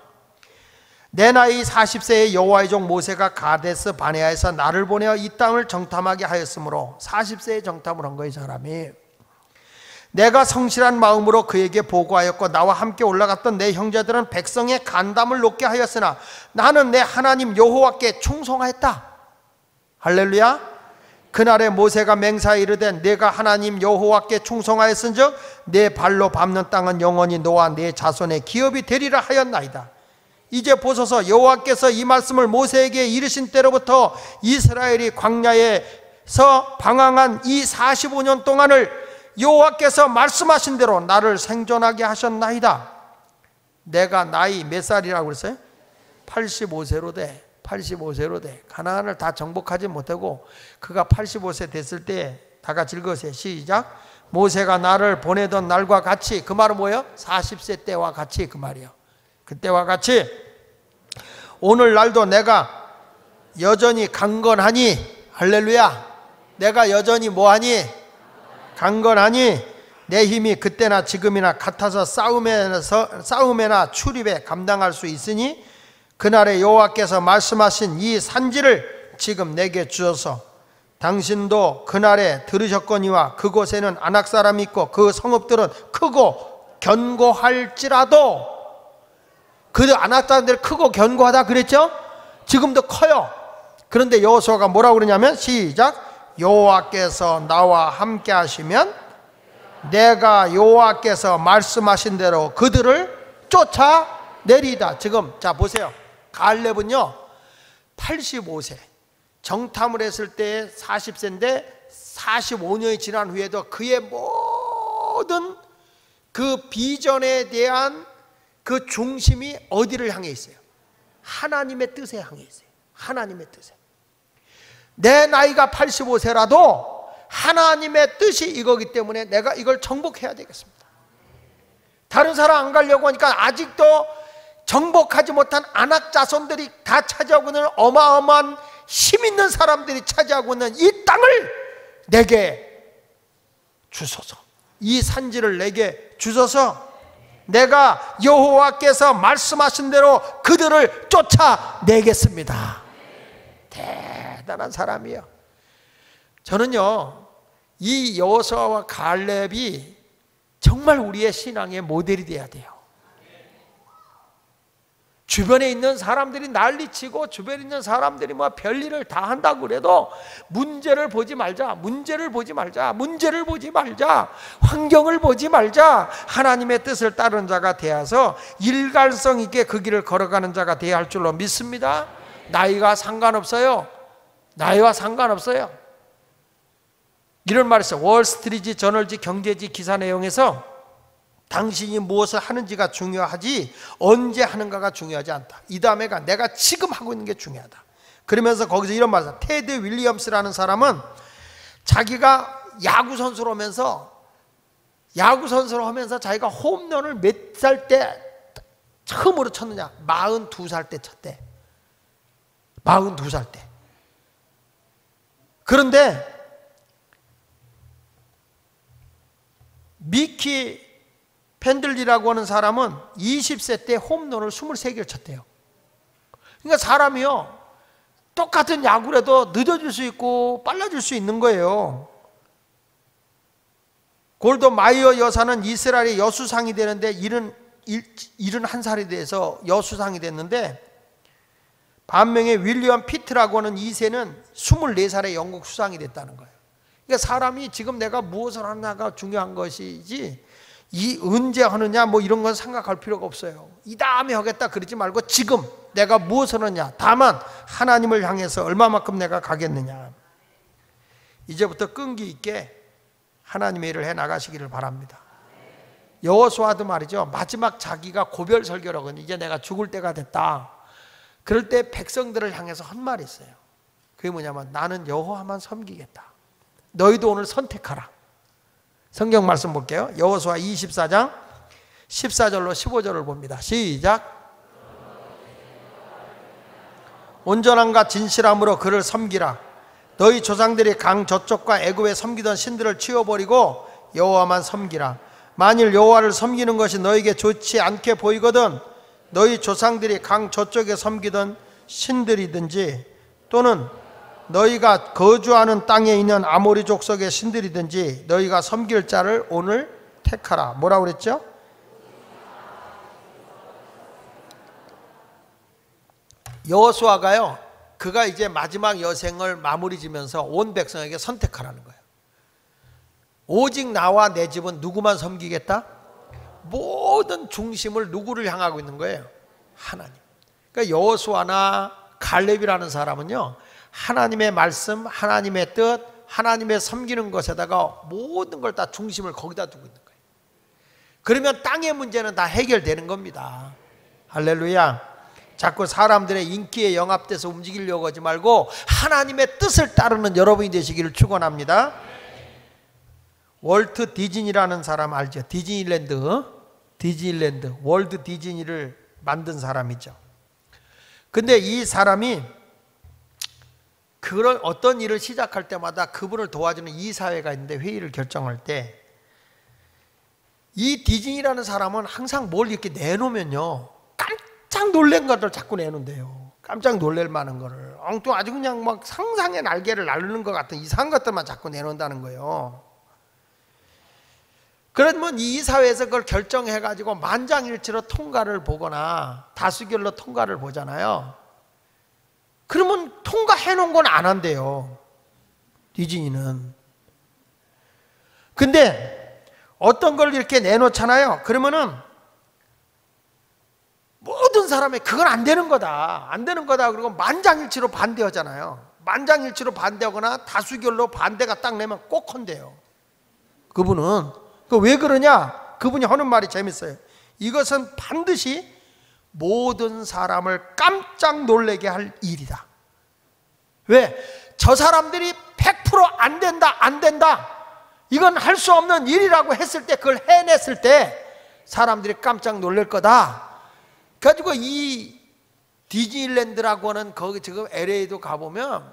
내 나이 40세의 여호와의 종 모세가 가데스 바네아에서 나를 보내어 이 땅을 정탐하게 하였으므로, 40세에 정탐을 한 거예요, 사람이. 내가 성실한 마음으로 그에게 보고하였고 나와 함께 올라갔던 내 형제들은 백성의 간담을 높게 하였으나 나는 내 하나님 여호와께 충성하였다. 할렐루야. 그날에 모세가 맹세하여 이르되 내가 하나님 여호와께 충성하였은즉 내 발로 밟는 땅은 영원히 너와 내 자손의 기업이 되리라 하였나이다. 이제 보소서, 여호와께서 이 말씀을 모세에게 이르신 때로부터 이스라엘이 광야에 방황한 이 45년 동안을 여호와께서 말씀하신 대로 나를 생존하게 하셨나이다. 내가 나이 몇 살이라고 그랬어요? 85세로 돼. 85세로 돼. 가나안을 다 정복하지 못하고 그가 85세 됐을 때 다 같이 읽으세요. 시작. 모세가 나를 보내던 날과 같이, 그 말은 뭐예요? 40세 때와 같이, 그 말이에요. 그때와 같이 오늘날도 내가 여전히 강건하니, 할렐루야, 내가 여전히 뭐하니? 강건하니 내 힘이 그때나 지금이나 같아서 싸움에나 출입에 감당할 수 있으니 그날에 여호와께서 말씀하신 이 산지를 지금 내게 주셔서 당신도 그날에 들으셨거니와 그곳에는 아낙 사람이 있고 그 성읍들은 크고 견고할지라도, 그 아낙 사람들 크고 견고하다 그랬죠? 지금도 커요. 그런데 여호수아가 뭐라고 그러냐면 시작. 여호와께서 나와 함께 하시면 내가 여호와께서 말씀하신 대로 그들을 쫓아내리다. 지금 자 보세요. 갈렙은요 85세 정탐을 했을 때 40세인데 45년이 지난 후에도 그의 모든 그 비전에 대한 그 중심이 어디를 향해 있어요? 하나님의 뜻에 향해 있어요. 하나님의 뜻에. 내 나이가 85세라도 하나님의 뜻이 이거기 때문에 내가 이걸 정복해야 되겠습니다. 다른 사람 안 가려고 하니까 아직도 정복하지 못한 아낙 자손들이 다 차지하고 있는 어마어마한 힘 있는 사람들이 차지하고 있는 이 땅을 내게 주소서. 이 산지를 내게 주소서. 내가 여호와께서 말씀하신 대로 그들을 쫓아내겠습니다. 대단한 사람이에요. 저는요 이 여호수아와 갈렙이 정말 우리의 신앙의 모델이 돼야 돼요. 주변에 있는 사람들이 난리치고 주변에 있는 사람들이 뭐 별일을 다 한다고 그래도 문제를 보지 말자. 문제를 보지 말자. 문제를 보지 말자. 환경을 보지 말자. 하나님의 뜻을 따르는 자가 되어서 일관성 있게 그 길을 걸어가는 자가 되어야 할 줄로 믿습니다. 나이가 상관없어요. 나이와 상관없어요. 이런 말이 있어요. 월스트리트 저널지 경제지 기사 내용에서 당신이 무엇을 하는지가 중요하지 언제 하는가가 중요하지 않다. 이 다음에가 내가 지금 하고 있는 게 중요하다. 그러면서 거기서 이런 말을 해요. 테드 윌리엄스라는 사람은 자기가 야구선수로 하면서 자기가 홈런을 몇 살 때 처음으로 쳤느냐? 42살 때 쳤대. 42살 때. 그런데 미키 펜들리라고 하는 사람은 20세 때 홈런을 23개를 쳤대요. 그러니까 사람이요 똑같은 야구를 해도 늦어질 수 있고 빨라질 수 있는 거예요. 골더 마이어 여사는 이스라엘의 여수상이 되는데 71살이 돼서 여수상이 됐는데, 반면에 윌리엄 피트라고 하는 2세는 24살에 영국 수상이 됐다는 거예요. 그러니까 사람이 지금 내가 무엇을 하느냐가 중요한 것이지 이 언제 하느냐 뭐 이런 건 생각할 필요가 없어요. 이 다음에 하겠다 그러지 말고 지금 내가 무엇을 하느냐, 다만 하나님을 향해서 얼마만큼 내가 가겠느냐. 이제부터 끈기 있게 하나님의 일을 해 나가시기를 바랍니다. 여호수아도 말이죠, 마지막 자기가 고별 설교를 하거든요. 이제 내가 죽을 때가 됐다. 그럴 때 백성들을 향해서 한 말이 있어요. 그게 뭐냐면 나는 여호와만 섬기겠다. 너희도 오늘 선택하라. 성경 말씀 볼게요. 여호수아 24장 14절로 15절을 봅니다. 시작. 온전함과 진실함으로 그를 섬기라. 너희 조상들이 강 저쪽과 애굽에 섬기던 신들을 치워버리고 여호와만 섬기라. 만일 여호와를 섬기는 것이 너에게 좋지 않게 보이거든 너희 조상들이 강 저쪽에 섬기던 신들이든지 또는 너희가 거주하는 땅에 있는 아모리 족속의 신들이든지 너희가 섬길 자를 오늘 택하라. 뭐라고 그랬죠? 여호수아가요, 그가 이제 마지막 여생을 마무리 지면서 온 백성에게 선택하라는 거예요. 오직 나와 내 집은 누구만 섬기겠다? 모든 중심을 누구를 향하고 있는 거예요? 하나님. 그러니까 여호수아나 갈렙이라는 사람은요, 하나님의 말씀, 하나님의 뜻, 하나님의 섬기는 것에다가 모든 걸 다 중심을 거기다 두고 있는 거예요. 그러면 땅의 문제는 다 해결되는 겁니다. 할렐루야. 자꾸 사람들의 인기에 영합돼서 움직이려고 하지 말고 하나님의 뜻을 따르는 여러분이 되시기를 축원합니다. 월트 디즈니라는 사람 알죠? 디즈니랜드, 월드 디즈니를 만든 사람이죠. 근데 이 사람이 그런 어떤 일을 시작할 때마다 그분을 도와주는 이사회가 있는데 회의를 결정할 때 이 디즈니라는 사람은 항상 뭘 이렇게 내놓으면요 깜짝 놀란 것들 자꾸 내놓는데요. 깜짝 놀랄 만한 거를 엉뚱 아주 그냥 막 상상의 날개를 날르는 것 같은 이상한 것들만 자꾸 내놓는다는 거예요. 그러면 이 이사회에서 그걸 결정해가지고 만장일치로 통과를 보거나 다수결로 통과를 보잖아요. 그러면 통과해놓은 건 안 한대요. 디즈니는. 근데 어떤 걸 이렇게 내놓잖아요. 그러면은 모든 사람이 그건 안 되는 거다. 안 되는 거다. 그리고 만장일치로 반대하잖아요. 만장일치로 반대하거나 다수결로 반대가 딱 내면 꼭 한대요. 그분은. 왜 그러냐? 그분이 하는 말이 재밌어요. 이것은 반드시 모든 사람을 깜짝 놀라게 할 일이다. 왜? 저 사람들이 100% 안 된다, 안 된다. 이건 할 수 없는 일이라고 했을 때, 그걸 해냈을 때 사람들이 깜짝 놀랄 거다. 그래가지고 이 디즈니랜드라고 하는 거기 지금 LA도 가보면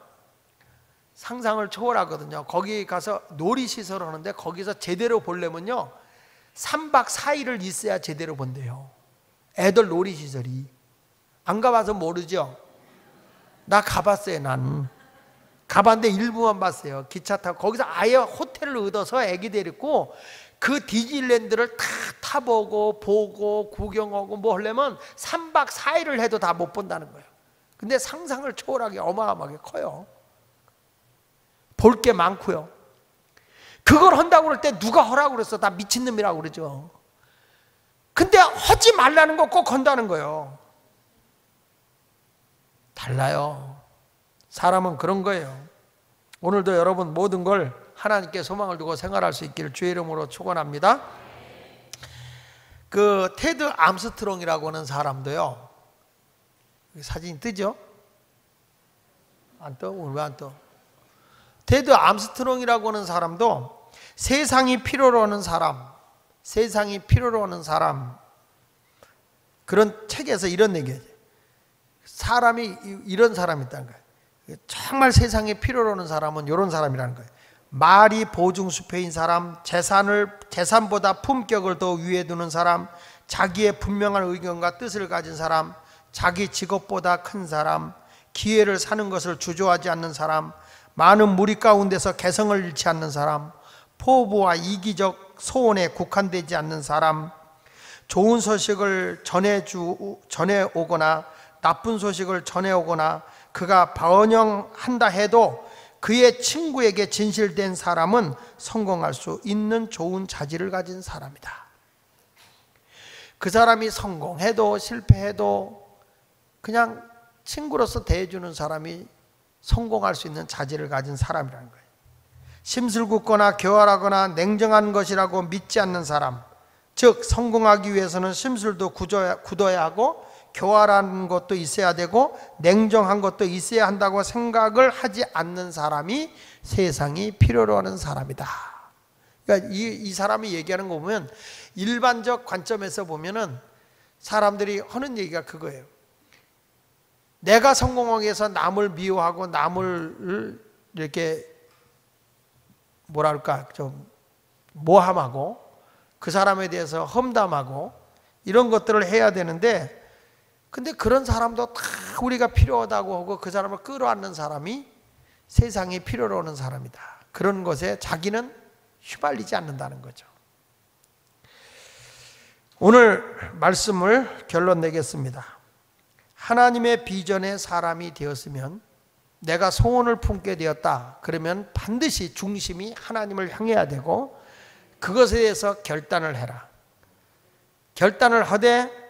상상을 초월하거든요. 거기 가서 놀이시설 하는데 거기서 제대로 보려면요 3박 4일을 있어야 제대로 본대요. 애들 놀이시설이. 안 가봐서 모르죠? 나 가봤어요. 난 가봤는데 일부만 봤어요. 기차 타고 거기서 아예 호텔을 얻어서 애기 데리고 그 디즈니랜드를 다 타보고 보고 구경하고 뭐 하려면 3박 4일을 해도 다 못 본다는 거예요. 근데 상상을 초월하게 어마어마하게 커요. 볼 게 많고요. 그걸 한다고 그럴 때 누가 하라고 그랬어? 다 미친놈이라고 그러죠. 근데 하지 말라는 거 꼭 한다는 거예요. 달라요. 사람은 그런 거예요. 오늘도 여러분 모든 걸 하나님께 소망을 두고 생활할 수 있기를 주의 이름으로 축원합니다. 그 테드 암스트롱이라고 하는 사람도요. 사진이 뜨죠? 안 떠? 오늘 왜 안 떠? 테드 암스트롱이라고 하는 사람도 세상이 필요로 하는 사람, 세상이 필요로 하는 사람 그런 책에서 이런 얘기예요. 사람이 이런 사람이 있다는 거예요. 정말 세상에 필요로 하는 사람은 이런 사람이라는 거예요. 말이 보증수표인 사람, 재산보다 품격을 더 위에 두는 사람, 자기의 분명한 의견과 뜻을 가진 사람, 자기 직업보다 큰 사람, 기회를 사는 것을 주저하지 않는 사람, 많은 무리 가운데서 개성을 잃지 않는 사람, 포부와 이기적 소원에 국한되지 않는 사람, 좋은 소식을 전해오거나 나쁜 소식을 전해오거나 그가 번영한다 해도 그의 친구에게 진실된 사람은 성공할 수 있는 좋은 자질을 가진 사람이다. 그 사람이 성공해도 실패해도 그냥 친구로서 대해주는 사람이 성공할 수 있는 자질을 가진 사람이라는 거예요. 심술궂거나 교활하거나 냉정한 것이라고 믿지 않는 사람, 즉 성공하기 위해서는 심술도 굳어야 하고 교활한 것도 있어야 되고 냉정한 것도 있어야 한다고 생각을 하지 않는 사람이 세상이 필요로 하는 사람이다. 그러니까 이 사람이 얘기하는 거 보면 일반적 관점에서 보면은 사람들이 하는 얘기가 그거예요. 내가 성공하기 위해서 남을 미워하고 남을 이렇게 뭐랄까 좀 모함하고 그 사람에 대해서 험담하고 이런 것들을 해야 되는데 근데 그런 사람도 다 우리가 필요하다고 하고 그 사람을 끌어안는 사람이 세상에 필요로 하는 사람이다. 그런 것에 자기는 휘말리지 않는다는 거죠. 오늘 말씀을 결론 내겠습니다. 하나님의 비전의 사람이 되었으면 내가 소원을 품게 되었다. 그러면 반드시 중심이 하나님을 향해야 되고 그것에 대해서 결단을 해라. 결단을 하되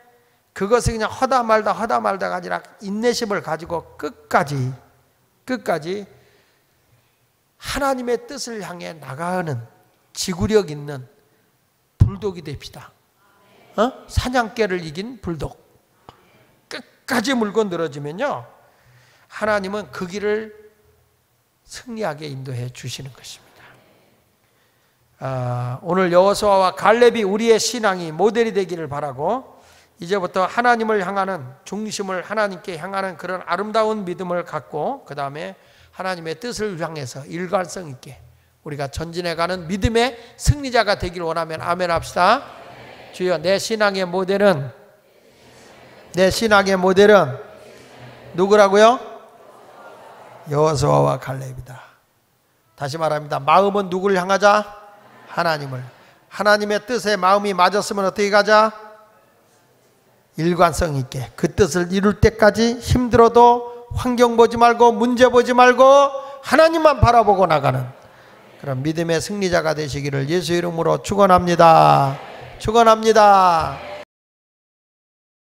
그것을 그냥 하다 말다가 아니라 인내심을 가지고 끝까지 하나님의 뜻을 향해 나가는 지구력 있는 불독이 됩시다. 사냥개를 이긴 불독. 끝까지 물고 늘어지면요, 하나님은 그 길을 승리하게 인도해 주시는 것입니다. 오늘 여호수아와 갈렙이 우리의 신앙이 모델이 되기를 바라고, 이제부터 하나님을 향하는 중심을 하나님께 향하는 그런 아름다운 믿음을 갖고, 그 다음에 하나님의 뜻을 향해서 일관성 있게 우리가 전진해가는 믿음의 승리자가 되기를 원하면 아멘 합시다. 주여, 내 신앙의 모델은 누구라고요? 여호수아와 갈렙이다. 다시 말합니다. 마음은 누구를 향하자? 하나님을. 하나님의 뜻에 마음이 맞았으면 어떻게 가자? 일관성 있게 그 뜻을 이룰 때까지 힘들어도 환경 보지 말고 문제 보지 말고 하나님만 바라보고 나가는 그런 믿음의 승리자가 되시기를 예수 이름으로 축원합니다. 축원합니다.